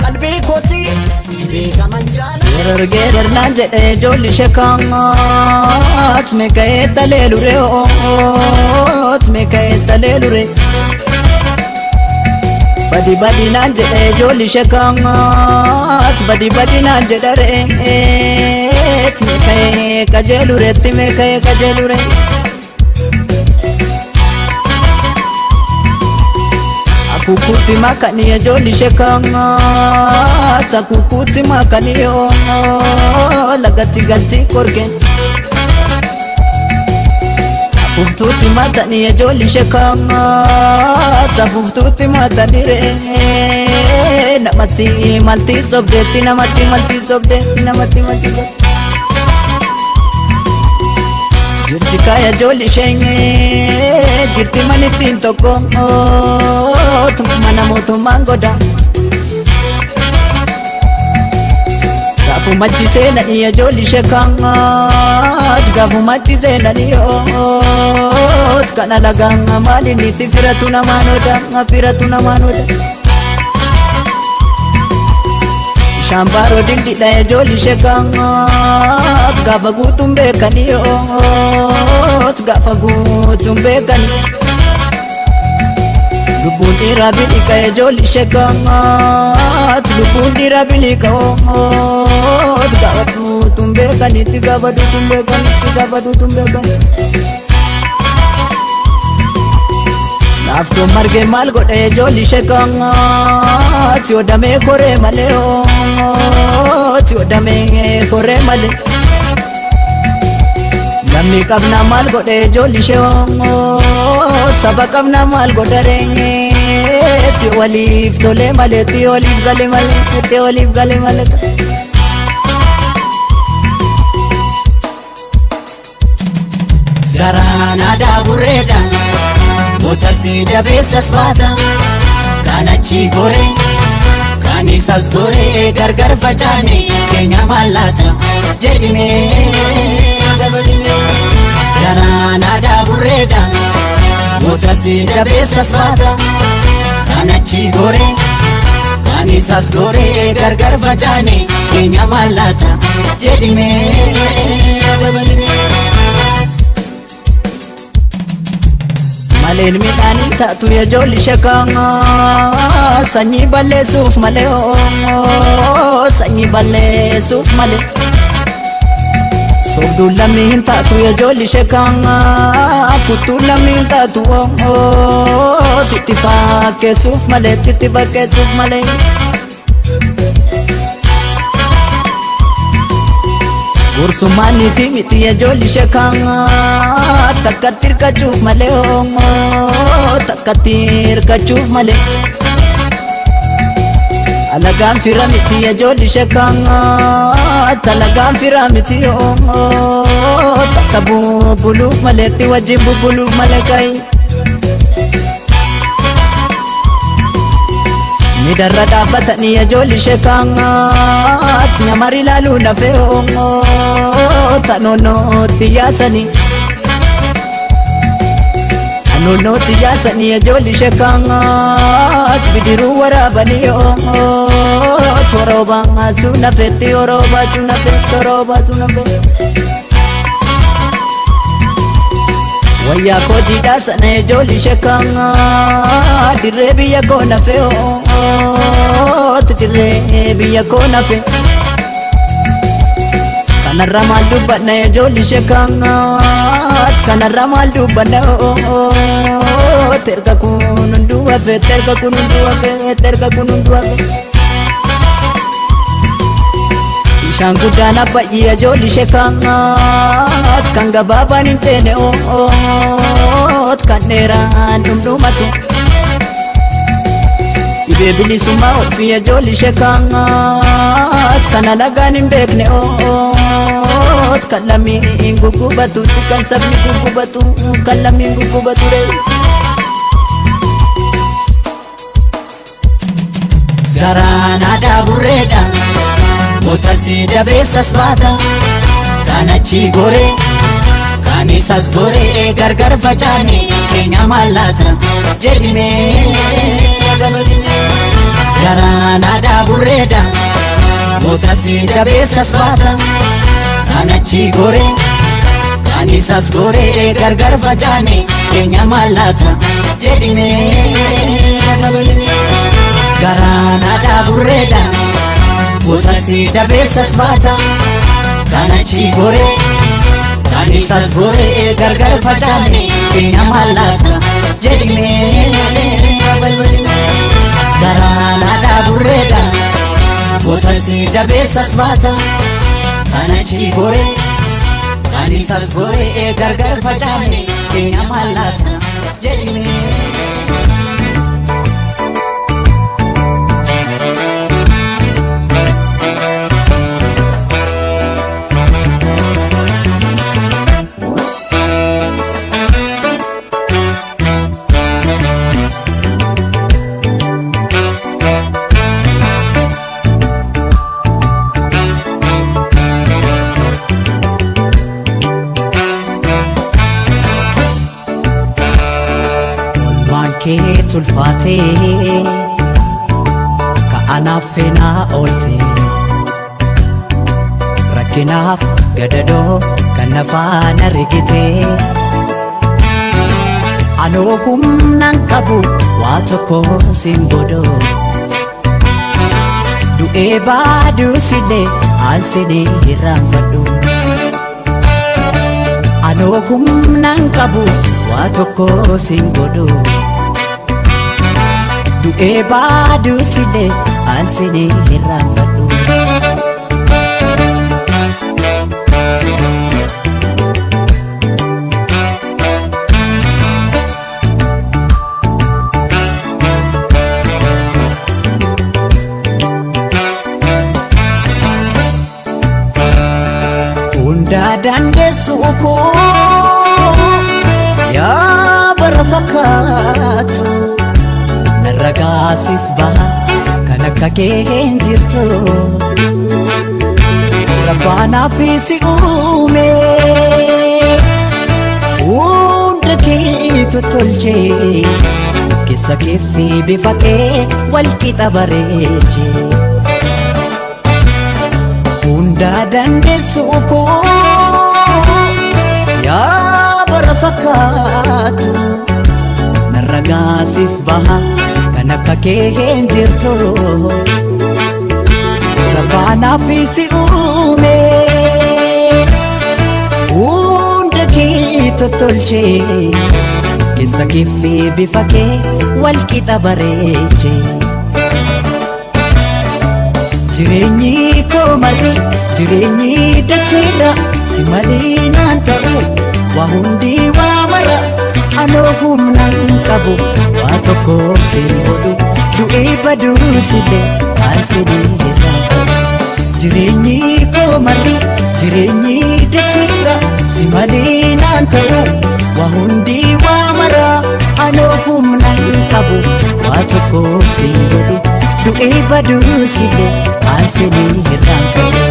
qalbii kooti gibee gaman jaaladhe Geerarnaan jedhee ijoolli shekaat meeka'ee talee luree'oot meeka'ee talee luree Badi naan jedhee ijoolli shekaat badi naan jedha re'eet meeka'ee qajeelureetti meeka'ee qajeeluree Akukuutti makanii ijoolli shekaat akukuutti makanii lagatti galtii korkeen Afuftuutti matanii ijoolli shekaat afuftuutti matanii re'ee namatti maltii sobdeetti namatti maltii sobdeetti namatti maltii sobdeetti Jirti kaya ijoolli sheenyee jirti manittiin tokko mana mootummaan godha Gaafu machisee nadhii ijoolli shekaat gaafu machisee nadhii kana lagaan maaliin itti firatu namaan oda Shambaaroo dildidha ijoolli shekaat gaafa guutuun beekanii gaafa guutuun beekanii lubbuun dhiiraa biliqa ijoolli shekkaat lubbuun dhiiraa biliqa oomoot gaafadhuutuun beekanitti gaafadhuutuun beekanitti gaafadhuutuun beekanitti naaftuun margee maal godhe ijoolli shekkaat yoo damee koree malee oomoot yoo damee koree malee namni qabna maal godhe ijoolli shekkaat saba qabna maal godhe reenyeeti waliif tolee maleetti waliif galee maleetti waliif galee maleetti garaan aadaa burreedha mootasi dabeessas baata kan achi goree kan isas goree gargar facaane keenya mallaata jedhimee garaan aadaa burreedha mootasi dabeessas baata kan achi goree kan isas goree gargar facaane keenya mallaata jedhimee maleen midhaanii taatu ijoolli shekkaat sanyii balleessuuf malee sanyii balleessuuf malee sobduun lammii hin taatu ijoolli shekkaat kuttuun lammii hin taatu titti fakkeessuuf malee titti fakkeessuuf malee gursummaan niti miti ijoolli shekkaat takkatti hirkachuuf malee takkatti hirkachuuf malee alagaan fira miti ijoolli shekkaat alagaan fira miti takka bubbuluuf maleetti wajjin bubbuluuf malee kayi midarra dhaabbatanii ijoolli shekkaat nyamari laaluu lafee tanoonootti yaasanii tanoonootti yaasanii ijoolli shekkaat bidiruu waraabanii torooba suunafeetti orooba suunafeetti orooba suunafeetti wayyaa koojiidhaa sana ijoolli shekkaat dirree biyya koo nafee dirree biyya koo nafee kanarra maal dubbanna ijoolli shekkaat kanarra maal dubbanna terga kun hunduu hafee terga kun hunduu hafee terga kun hunduu hafee bishaan guddaan abbayyi ijoolli shekkaat kan gabaabaan hin ceene kan dheeraan dhundhumatu dhibee bilisummaa ofii ijoolli shekkaat kan alagaan hin beekne kan lammiin guggubatu kan sabni guggubatu kan lammiin guggubatu garaan aadaa burreedha mootasi dabeessas baata kan achi goree kan isas goree gargar facaane keenya mallaata jedhimee garaan aadaa burreedha mootasi dabeessas baata kan achi goree kan isas goree gargar facaane keenya mallaata jedhimee garaan aadaa burreedha mootasi dabeessas baata kan achi goree kan isas goree gargar facaane keenya mallaata jedhimee garaan aadaa burreedha mootasi dabeessas baata kan achi goree kan isas goree gargar facaane keenya mallaata jedhimee kee tulfaatee ka'anaaf feenaa oolte rakkinaaf gadadoo kan nafaan argitee anoo humnaan qabu waa tokko siin godhu du'ee baadus illee aansinii irraanfadhu anoo humnaan qabu waa tokko siin godhu du'ee baadus illee aansinii irraanfadhu dandeessu koo yaa bara fakkaatu narra gaasiif baha kan akka kee hin jirtu rabbaanaaf si uume hunda kee tottolchee keessa kee fi bifa kee wal qixa bareeche hunda dandeessu koo yaa bara fakkaatu narra gaasiif baha kan akka kee hin jirtu rabbaanaaf si uume hunda kee tottolchee keessa kee fi bifa kee wal qixa bareeche jireenyi koo marri jireenyi dacheerra si malee naan ta'u waa hundi waa mara anoo humnaan qabu waa tokko siin godhu du'ee baduus illee aansinii irraanfadhu jireenyi koo marri jireenyi dacheerra si malee naan ta'u waa hundi waa mara anoo humnaan qabu waa tokko siin godhu du'ee baduus illee aansinii irraanfadhu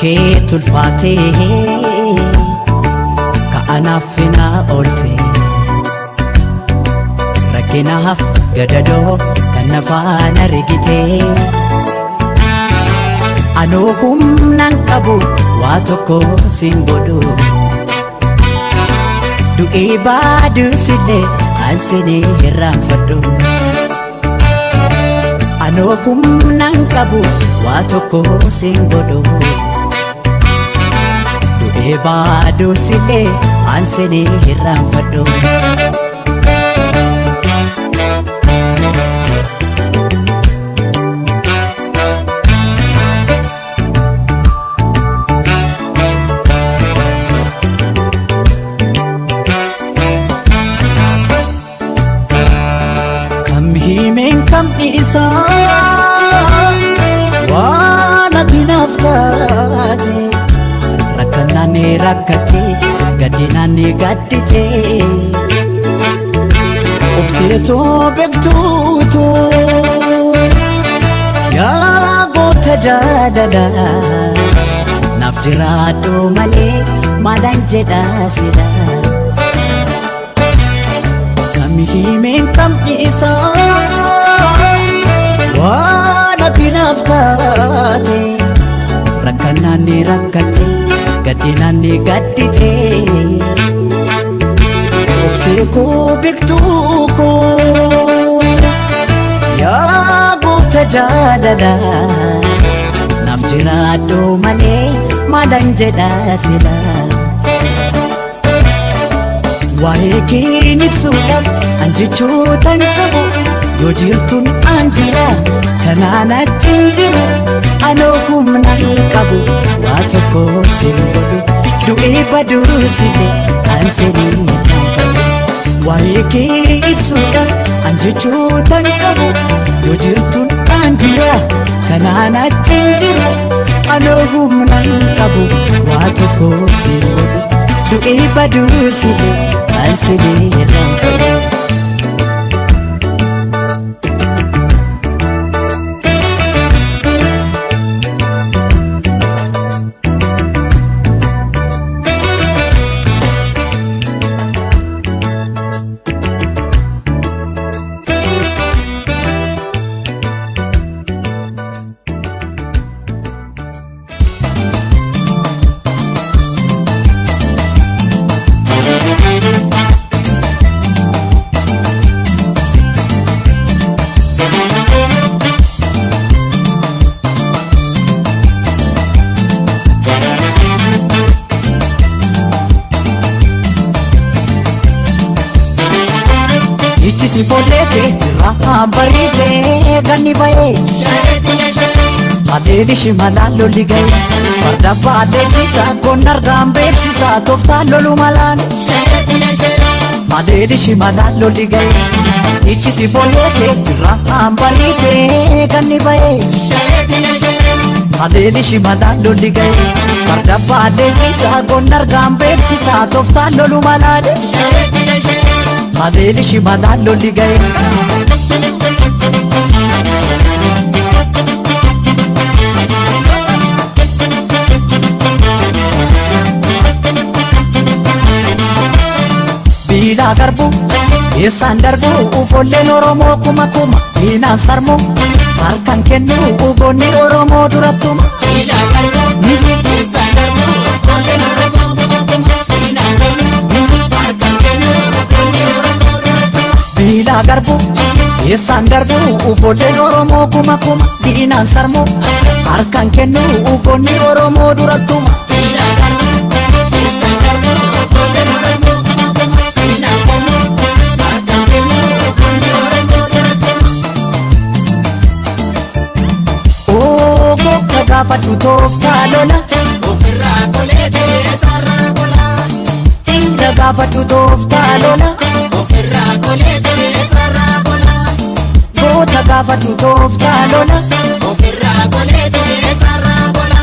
kee tulfaatee ka'anaaf na oolte rakkinaaf gadadoo kan nafaan argitee anoo humnaan qabu waa tokko siin godhu du'ee baadus illee aansinii irraanfadhu anoo humnaan qabu waa tokko siin godhu du'ee baadus illee aansinii irraanfadhu kam himeen kam isaa waan ati naaf taate rakkannaani rakkate gaddinaani gaddite obseetoo beektuutu yaa goota jaalala naaf jiraadhu malee maalan jedha sila kam himeen kam isaa waan ati naaf taate rakkannaani rakkate gaddinaani gaddite obseekoo beektuu koo yaa goota jaalala naaf jiraadhu malee maalan jedha sila waa'ee kee ibsuudhaaf an jechootan qabu yoo jirtuun an jira kanaan achiin jiru anoo humnaan qabu waa tokko siin godhu du'ee baduus illee aansinii irraanfadhu waa'ee kee ibsuudhaaf an jechootan qabu yoo jirtuun an jira kanaan achiin jiru anoo humnaan qabu waa tokko siin godhu du'ee baduus illee aansinii irraanfadhu si follete rahaan bariitee ganni ba'ee adeeli shimalaan lolli ga'e farda baadhee jiisa kun argaan beeksisaa tooftaan lolu malaan adeeli shimalaan lolli ga'e ichi si follete rahaan bariitee ganni ba'ee adeeli shimalaan lolli ga'e farda baadhee jiisa kun argaan beeksisaa tooftaan lolu malaan adeeli shimalaan lolli ga'e. Biilaa garbuu eessaan darbuu ufolleen Oromoo kuma kuma diinaan sarmuu harkaan kennuu ugoonni Oromoo durattuma. Biilaa garbuu eessaan darbuu ufolleen Oromoo kuma kuma diinaan sarmuu harkaan kennuu ugoonni Oromoo durattuma. Biilaa garbuu eessaan darbuu ufolleen Oromoo kuma kuma diinaan sarmuu harkaan kennuu ugoonni Oromoo durattuma. Biilaa garbuu eessaan darbuu ufolleen Oromoo gaafadhu tooftaa lola ofirraa qoleetee sarara gola dhiira gaafadhu tooftaa lola ofirraa qoleetee sarara gola goota gaafadhu tooftaa lola ofirraa qoleetee sarara gola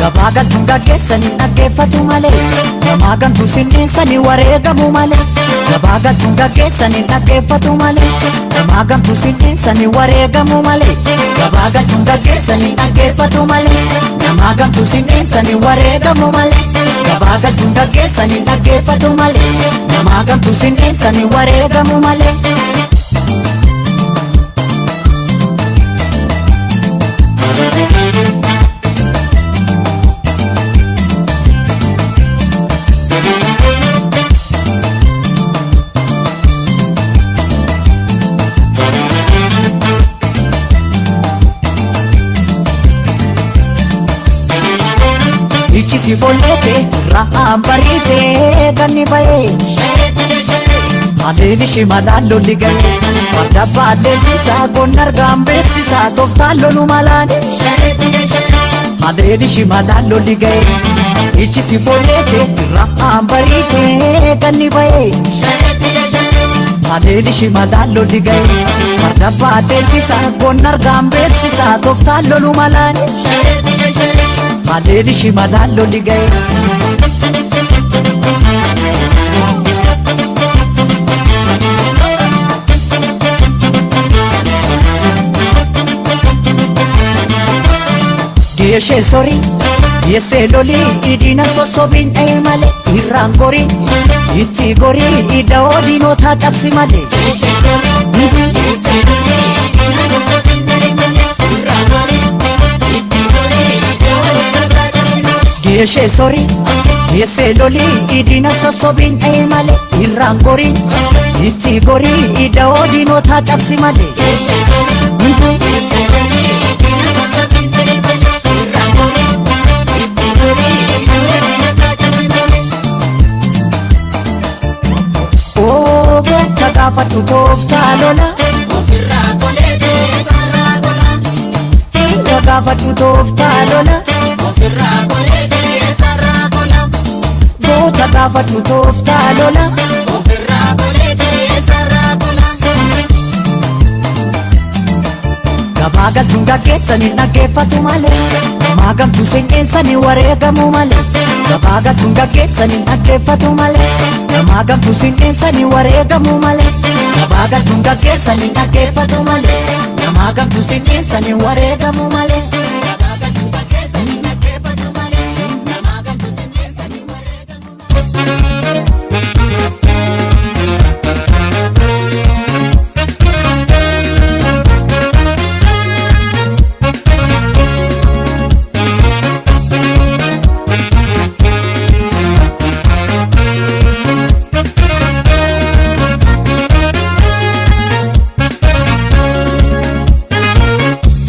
gabaa galtuun gaggeessanii dhaggeeffatu malee namaa gamtuu sinneessanii wareegamu malee gabaa galtuun gaggeessanii dhaggeeffatu malee namaa gamtuu sinneessanii wareegamu malee gabaa galtuun gaggeessanii dhaggeeffatu malee namaa gamtuu sinneessanii wareegamu malee gabaa galtuun gaggeessanii dhaggeeffatu malee namaa gamtuu sinneessanii wareegamu malee. Ichi si follete rahaan bariitee ganni ba'ee adeeli shimalaan lolli ga'e farda baadhee jiisa kun argaan beeksisaa tooftaan lolu malaan adeeli shimalaan lolli ga'e ichi si follete rahaan bariitee ganni ba'ee adeeli shimalaan lolli ga'e farda baadhee jiisa kun argaan beeksisaa tooftaan lolu malaan adeeli shimalaan lolli ga'e. Geeshee sorii geessee lolii idina sossobiin dha'e malee irraan gorii itti gorii ida diinotaa cabsi malee. Geeshee sorii geessee lolii idina sossobiin dha'e malee irraan gorii itti gorii ida diinotaa cabsi malee. Geeshee sorii geessee lolii idina sossobiin dha'e malee irraan gorii itti gorii ida diinotaa cabsi malee. Geeshee sorii geessee lolii idina sossobiin dha'e malee. Gaafadhu tooftaa lola ofirraa qoleetee sarara gola dhiira gaafadhu tooftaa lola ofirraa qoleetee sarara gola goota gaafadhu tooftaa lola ofirraa qoleetee sarara gola gabaa galtuun gaggeessanii dhaggeeffatu malee namaa gamtuu sinneessanii wareegamu malee gabaa galtuun gaggeessanii dhaggeeffatu malee namaa gamtuu sinneessanii wareegamu malee gabaa galtuun gaggeessanii dhaggeeffatu malee namaa gamtuu sinneessanii wareegamu malee gabaa galtuun gaggeessanii dhaggeeffatu malee namaa gamtuu sinneessanii wareegamu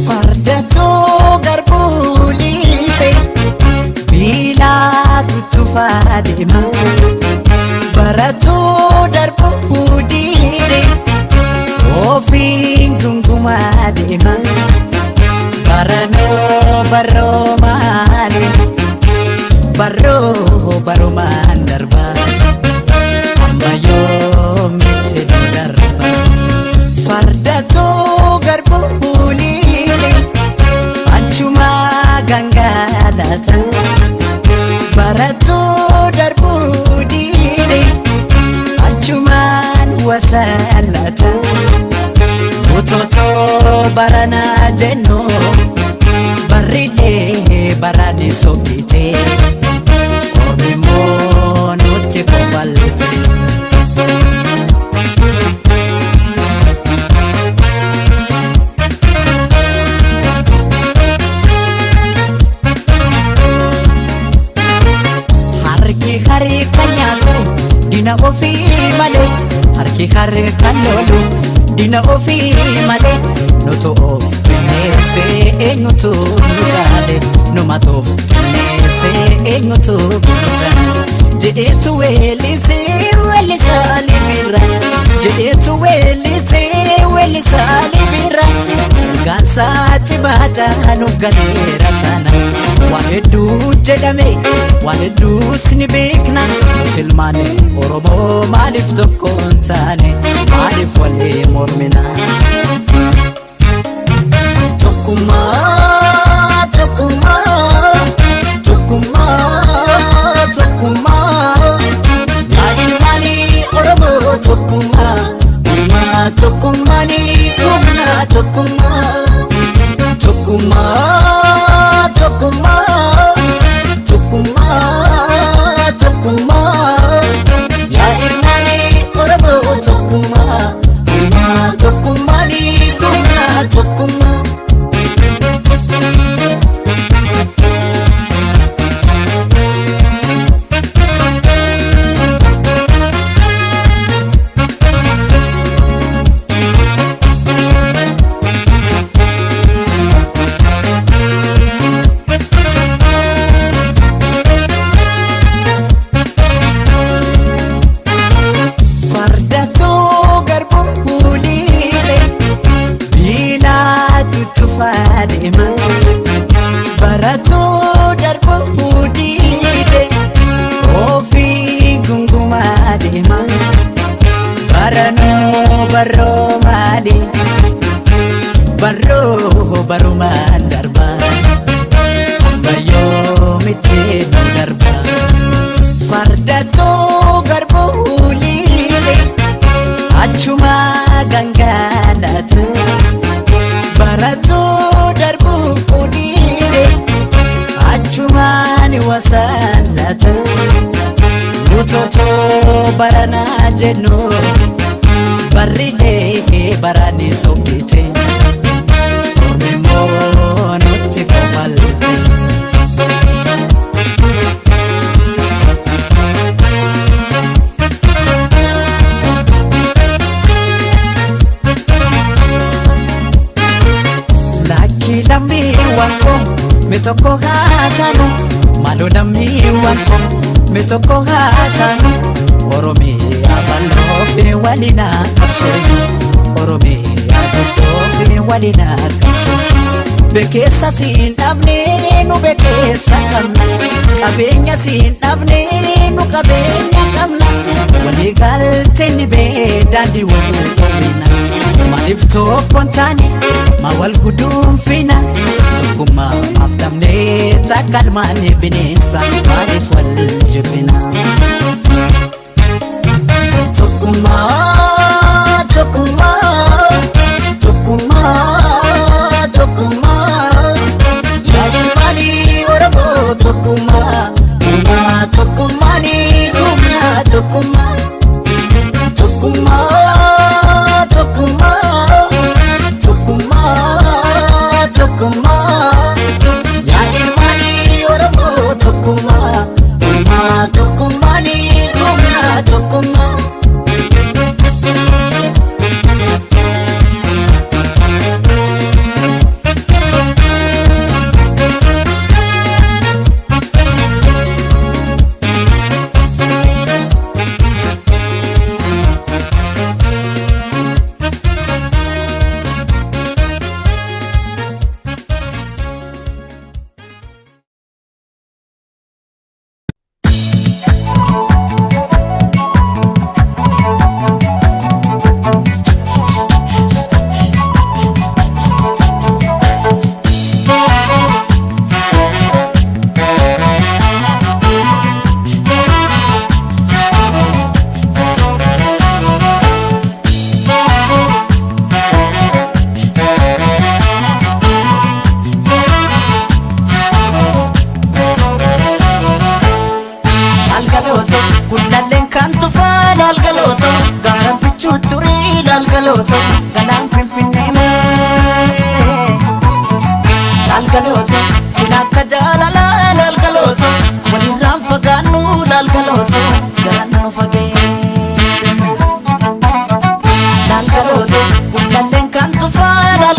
farda barana jennu barrilee barani sokkite Oromoo nutti kofalte Harki kanyaatu dina ofii malee harki kan lolu dina ofii malee nutu of kenneesse eenyutu nu caale numatu of kenneesse eenyutu nu caale jedheetu weellisaa libira jedheetu weellisaa libira ergaansaa cimaadhaa nuuf galeera taana waa hedduu jedhame waa hedduus ni beekna nuti ilmaan Oromoo maaliif tokko hin taane maaliif walii mormina tokkummaa tokkummaa tokkummaa tokkummaa yaa ilmaan Oromoo tokkummaa humna tokkummaanii humna tokkummaa tokkummaa tokkummaa tokkummaa tokkummaa yaa ilmaan Oromoo tokkummaa humna tokkummaanii humna tokkummaa baratu darbu diide ofii gungumaa deema barroo maali barrumaan darba bayyoo mittee nu darba fardatoo garbuu liile achuma gangalatu baratoo darbuu diide achumaan wasallatu mutotoo baranaa jennu barrilee barani sokkite Oromoo nutti kofalte mitoko hatanu malo namni wanko mitoko hatanu Oromiyaa bal'oofi walina qabsoo Oromiyaa bal'oofi walina qabsoo bekeessa siin dhabne nu bekeessa qabna qabeenya siin dhabne nu qabeenya qabna walii galtee ni beedandi walina maaliif tokkoon taane ma wal guduunfina tokkummaa maaf dhabnee takkalmaan bineensa maaliif wal jibbina tokkummaa tokkummaa tokkummaa tokkummaa yaa ilmaan Oromoo tokkummaa humna tokkummaanii humna tokkummaa tokkummaa tokkummaa tokkummaa tokkummaa yaa ilmaan Oromoo tokkummaa humna tokkummaanii humna tokkummaa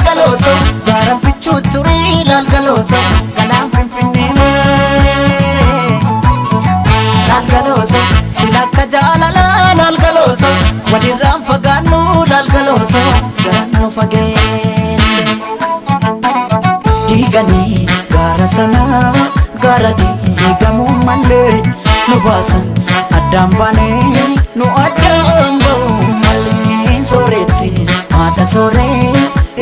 lalgalooto gaara bichuu turii lalgalooto galaan finfinnee maasee lalgalooto silakka jaalalaa lalgalooto walirraan fagaannu lalgalooto jalaan nu fageesse diiganii gaara sanaa gaara diigamuu malee nu baasan addaan baanee nu addaan ba'uu malee sooretti haadha sooree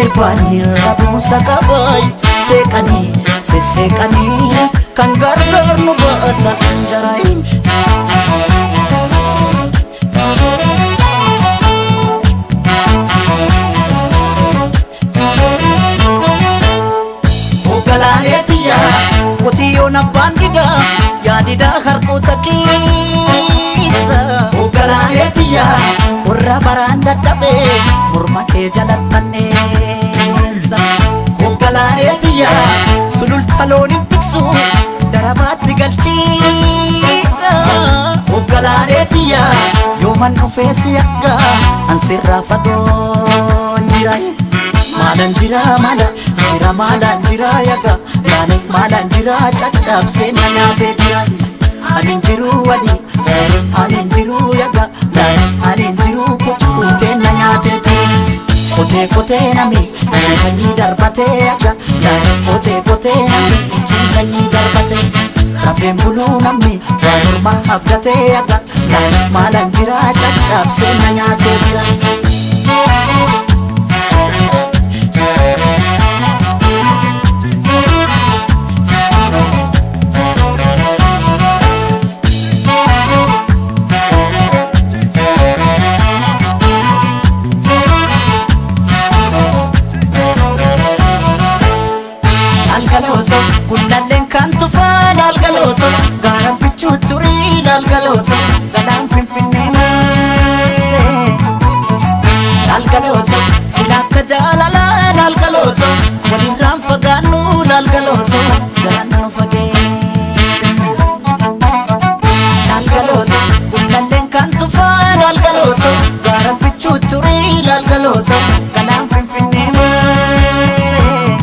irbaanii rabuusa qabaay seeqanii sesseeqanii kan gargaar nu baata anjaraayin Ogalaaleetiya qotiyyoon abbaan didaa yaadidaa harkoota keessa Ogalaaleetiya qorra baraan dadhabee morma kee jalattanneessa Ogalaaleetiya sululta looniin tiksu darabaatti galchiidha Ogalaaleetiya yooman dhufeesi akka ansirraa fagoon jira maalan jira maalan jira yaga maalan jira caccabsee na nyaatee jira anin jiru anin jiru yaga anin jiru kukkutee na nyaatee jira kotee nami ciisanii darbatee yaga kotee nami ciisanii darbatee rafeen buluu namni waa morma abdatee yaga maalan jira caccabsee na nyaatee jira Gullalleen kan tufaa lalgalooto gaara bichuu turii lalgalooto galaan finfinnee maasee lalgalooto silakka jaalalaa lalgalooto walirraan fagaannu lalgalooto jalaan nu fageesse lalgalooto gullalleen kan tufaa lalgalooto gaara bichuu turii lalgalooto galaan finfinnee maasee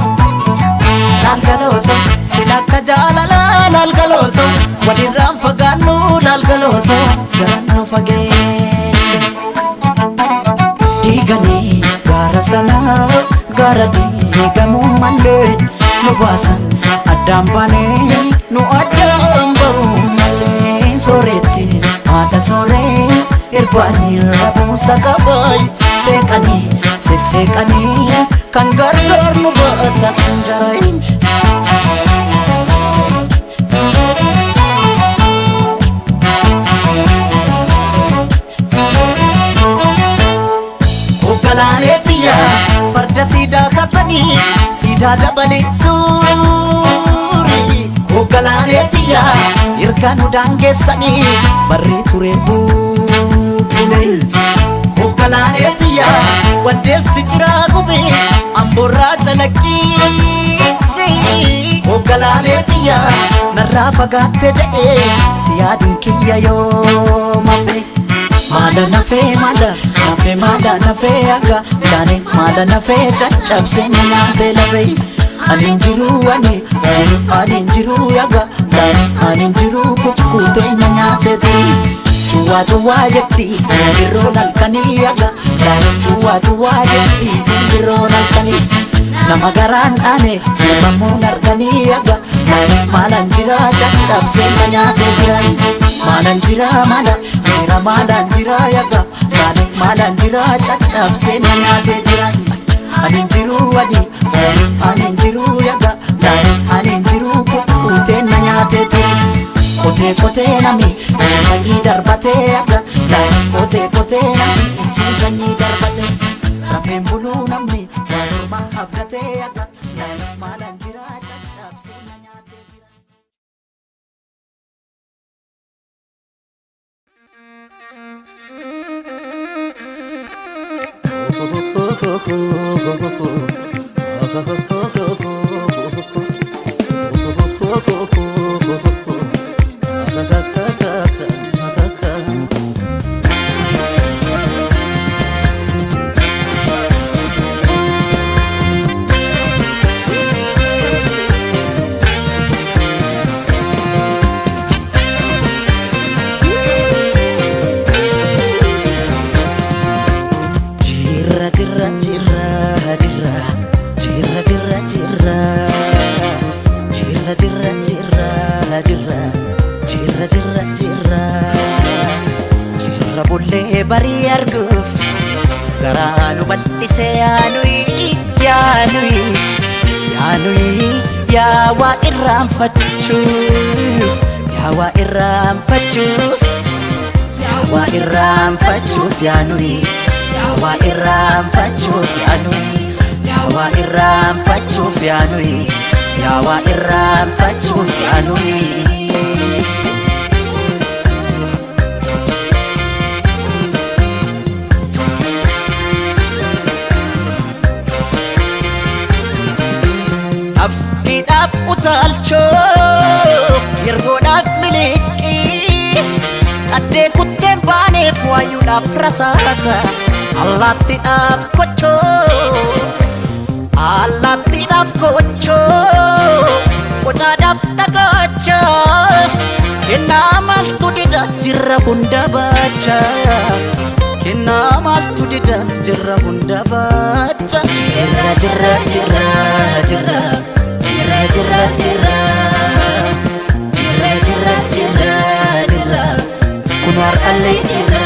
lalgalooto silakka jaalalaa lalgalooto walirraan fagaannu lalgalooto jalaan nu fageesse diiganii gaara sanaa gaara diigamuu malee nu baasan addaan baanee nu addaan ba'uu malee sooretti haadha sooree irbaanii rabuusa qabaay seeqanii sesseeqanii kan gargaar nu baata anjaraayin Ogalaaleetiya farda siidaa katanii siidaa dabalee suuri Ogalaaleetiya hirkaa nu daangeessanii barrii ture buubulee Ogalaaleetiya waddeessi jiraa gubee amboorraa calaqqiisi Ogalaaleetiya narraa fagaatte jedhee si yaaduun kiyya yoo mafe Mada nafe aga dane mada nafe caccabsee na nyaatee lafee anin jiru anin jiru yaga anin jiru kukkutee na nyaatee ture cuwaa jetti simbirroon halkanii yaga cuwaa jetti simbirroon halkanii nama garaan dhaane uumamuun arganii yaga maalan jira caccabsee na nyaatee jira maalan jira maalan jira yaga maalan jira caccabsee na nyaatee jira anin jiru yaga anin jiru kukkutee na nyaatee ture kotee nami ciisanii darbatee yaga kotee nami ciisanii darbatee rafeen buluu namni waa morma abdatee yaga maalan jira caccabsee na nyaatee jira jirra jirra jirra jirra jirra jirra jirra jirra jirra jirra bullee barii arguuf garaa nu bal'ise yaanuyi yaanuyi yaanuyi yaa waa irraanfachuuf yaa waa irraanfachuuf yaa waa irraanfachuuf yaanuyi yaa waa irraanfachuuf yaanuyi yaa waa irraanfachuuf yaanuyi yaa waa irraanfachuuf yaanuyi afkiidhaaf utaalchoo yergoodhaaf miliqii qaddee kutteen baaneef waayuudhaaf rasaasa allaattiidhaaf kochoo allaattiidhaaf kochoo qocaadhaaf dhagacha kennaa maaltu dida jirra hunda baacha kennaa maaltu dida jirra hunda baacha jirra jirra jirra jirra jirra jirra jirra jirra jirra jirra jirra kunar alle jirra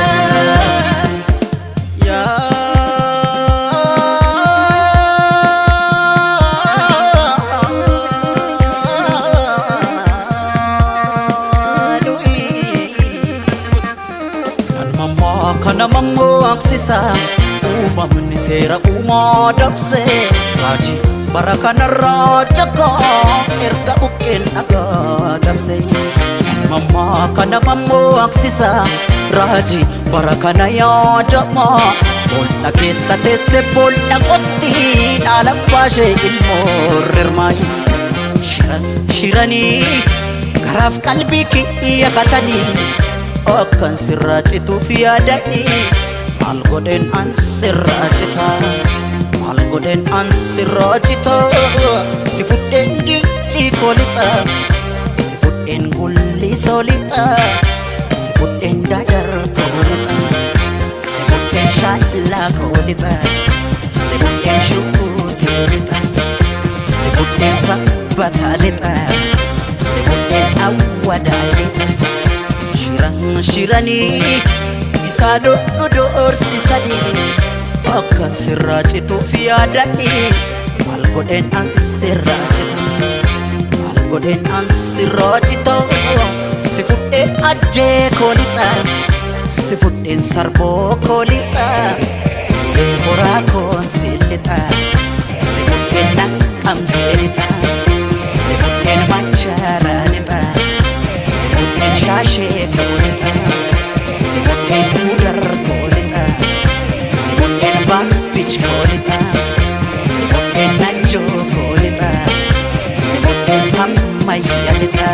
kana mammoo aksisa uumamni seera uumaa dabse raajii bara kanarraa jagaa erga buqqeen dhagaa dabse mammaa kana mammoo aksisa raajii bara kana yaadama boolla keessa teesse boolla qotti dhaala baashee ilmoo rirmaayi shiranii garaaf qalbii kiyya katanii akkan sirraa cituuf yaadanii maal godheen an sirraa cita maal godheen an sirraa cita si fudheen gincii koolixa si fudheen gulli soolixa si fudheen dadar koolixa si fudheen shaallaa koolixa si fudheen shukuutee lixa si fudheen sabbataa lixa si fudheen awwadaa lixa shiranii isaa dhorsisanii akkan sirraa cituuf yaadanii maal godheen an sirraa cita maal godheen an sirraa cita si fudheen ajjee koolixa si fudheen sarboo koolixa horaa koon si lixa si fudheen naqqamtee lixa si fudheen macharaa lixa si fudheen shaashee koolixa si fudheen udar koolixa si fudheen baambich koolixa si fudheen najjoo koolixa si fudheen hammayya lixa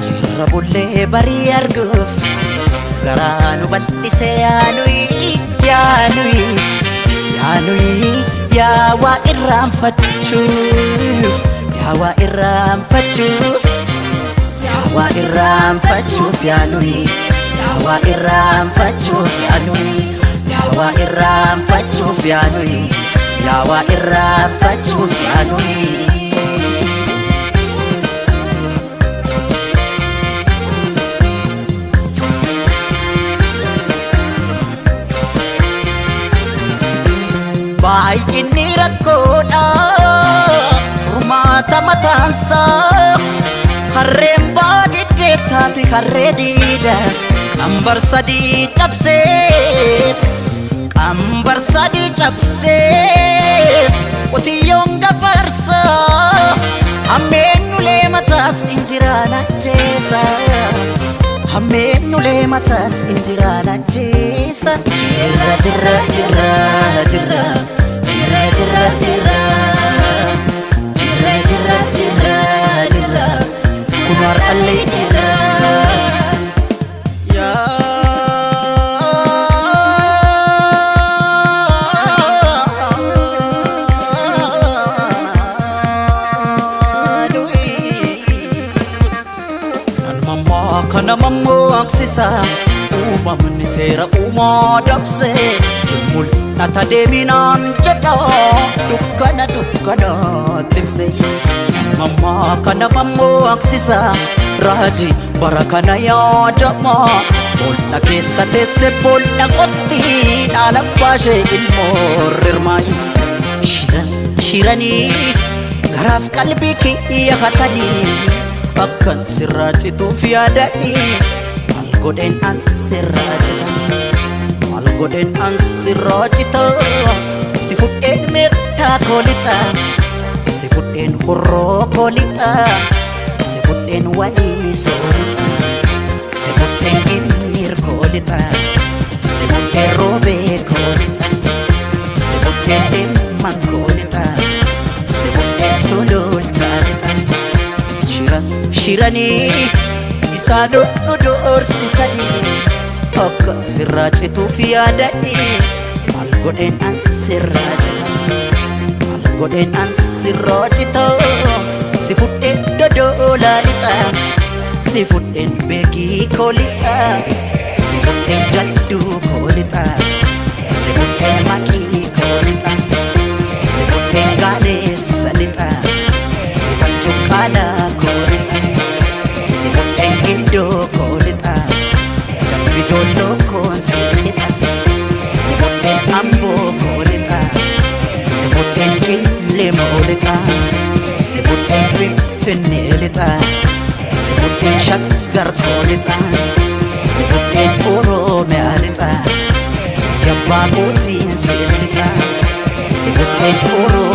jirra bullee barii arguuf garaa nu bal'ise yaanuyi yaanuyi yaanuyi yaa waa irraanfachuuf yaa waa irraanfachuuf yaa waa irraanfachuuf yaanuyi yaa waa irraanfachuuf yaanuyi yaa waa irraanfachuuf yaanuyi yaa waa irraanfachuuf yaanuyi baay'inni rakkoodha furmaata mataansaa harreen baadiddee taati harree diida qambar sadii cabseet qambar sadii cabseet qotiyyoon gafarsa hammeen nulee mataas injiraan ajjeesa hammeen nulee mataas injiraan ajjeesa jirra jirra jirra jirra jirra jirra jirra Nuar alejira Ya Kana mammo aksisa uumamni seera uumaa dabse mul'ata deeminaan jedha dukkana timse mamma kana mammo aksisa raajii bara kana yaadama boolda keessa teesse boolda qotti dhaala baashee ilmoo rirmaayi shiranii garaaf qalbii kiyya hatanii Bakkan sirraa cituuf yaadanii Maal godheen an sirraa citan Maal godheen an sirraa cita Si fudheen meettaa koolixa Si fudheen horroo koolixa Si fudheen walii soolixa Si fudheen ginnir koolixa Si fudheen roobee koolixa Si fudheen dhimman koolixa Si fudheen sulultaa lixa Shiranii isaan doorsisanii akka sirraa cituuf yaadanii maal godheen an sirraa cita maal godheen an sirraa cita si fudheen dodolaa lixa si fudheen beekii koolixa si fudheen jadduu koolixa si fudheen maqii koolixa si fudheen gaaleessa lixa Cukkana koolixa si fudheen gindoo koolixa dambi dolloo koonsi lixa si fudheen amboo koolixa si fudheen cillemoo lixa si fudheen finfinnee lixa si fudheen shaggar koolixa si fudheen oromiyaa lixa yabbaa kootiin si lixa si fudheen oromiyaa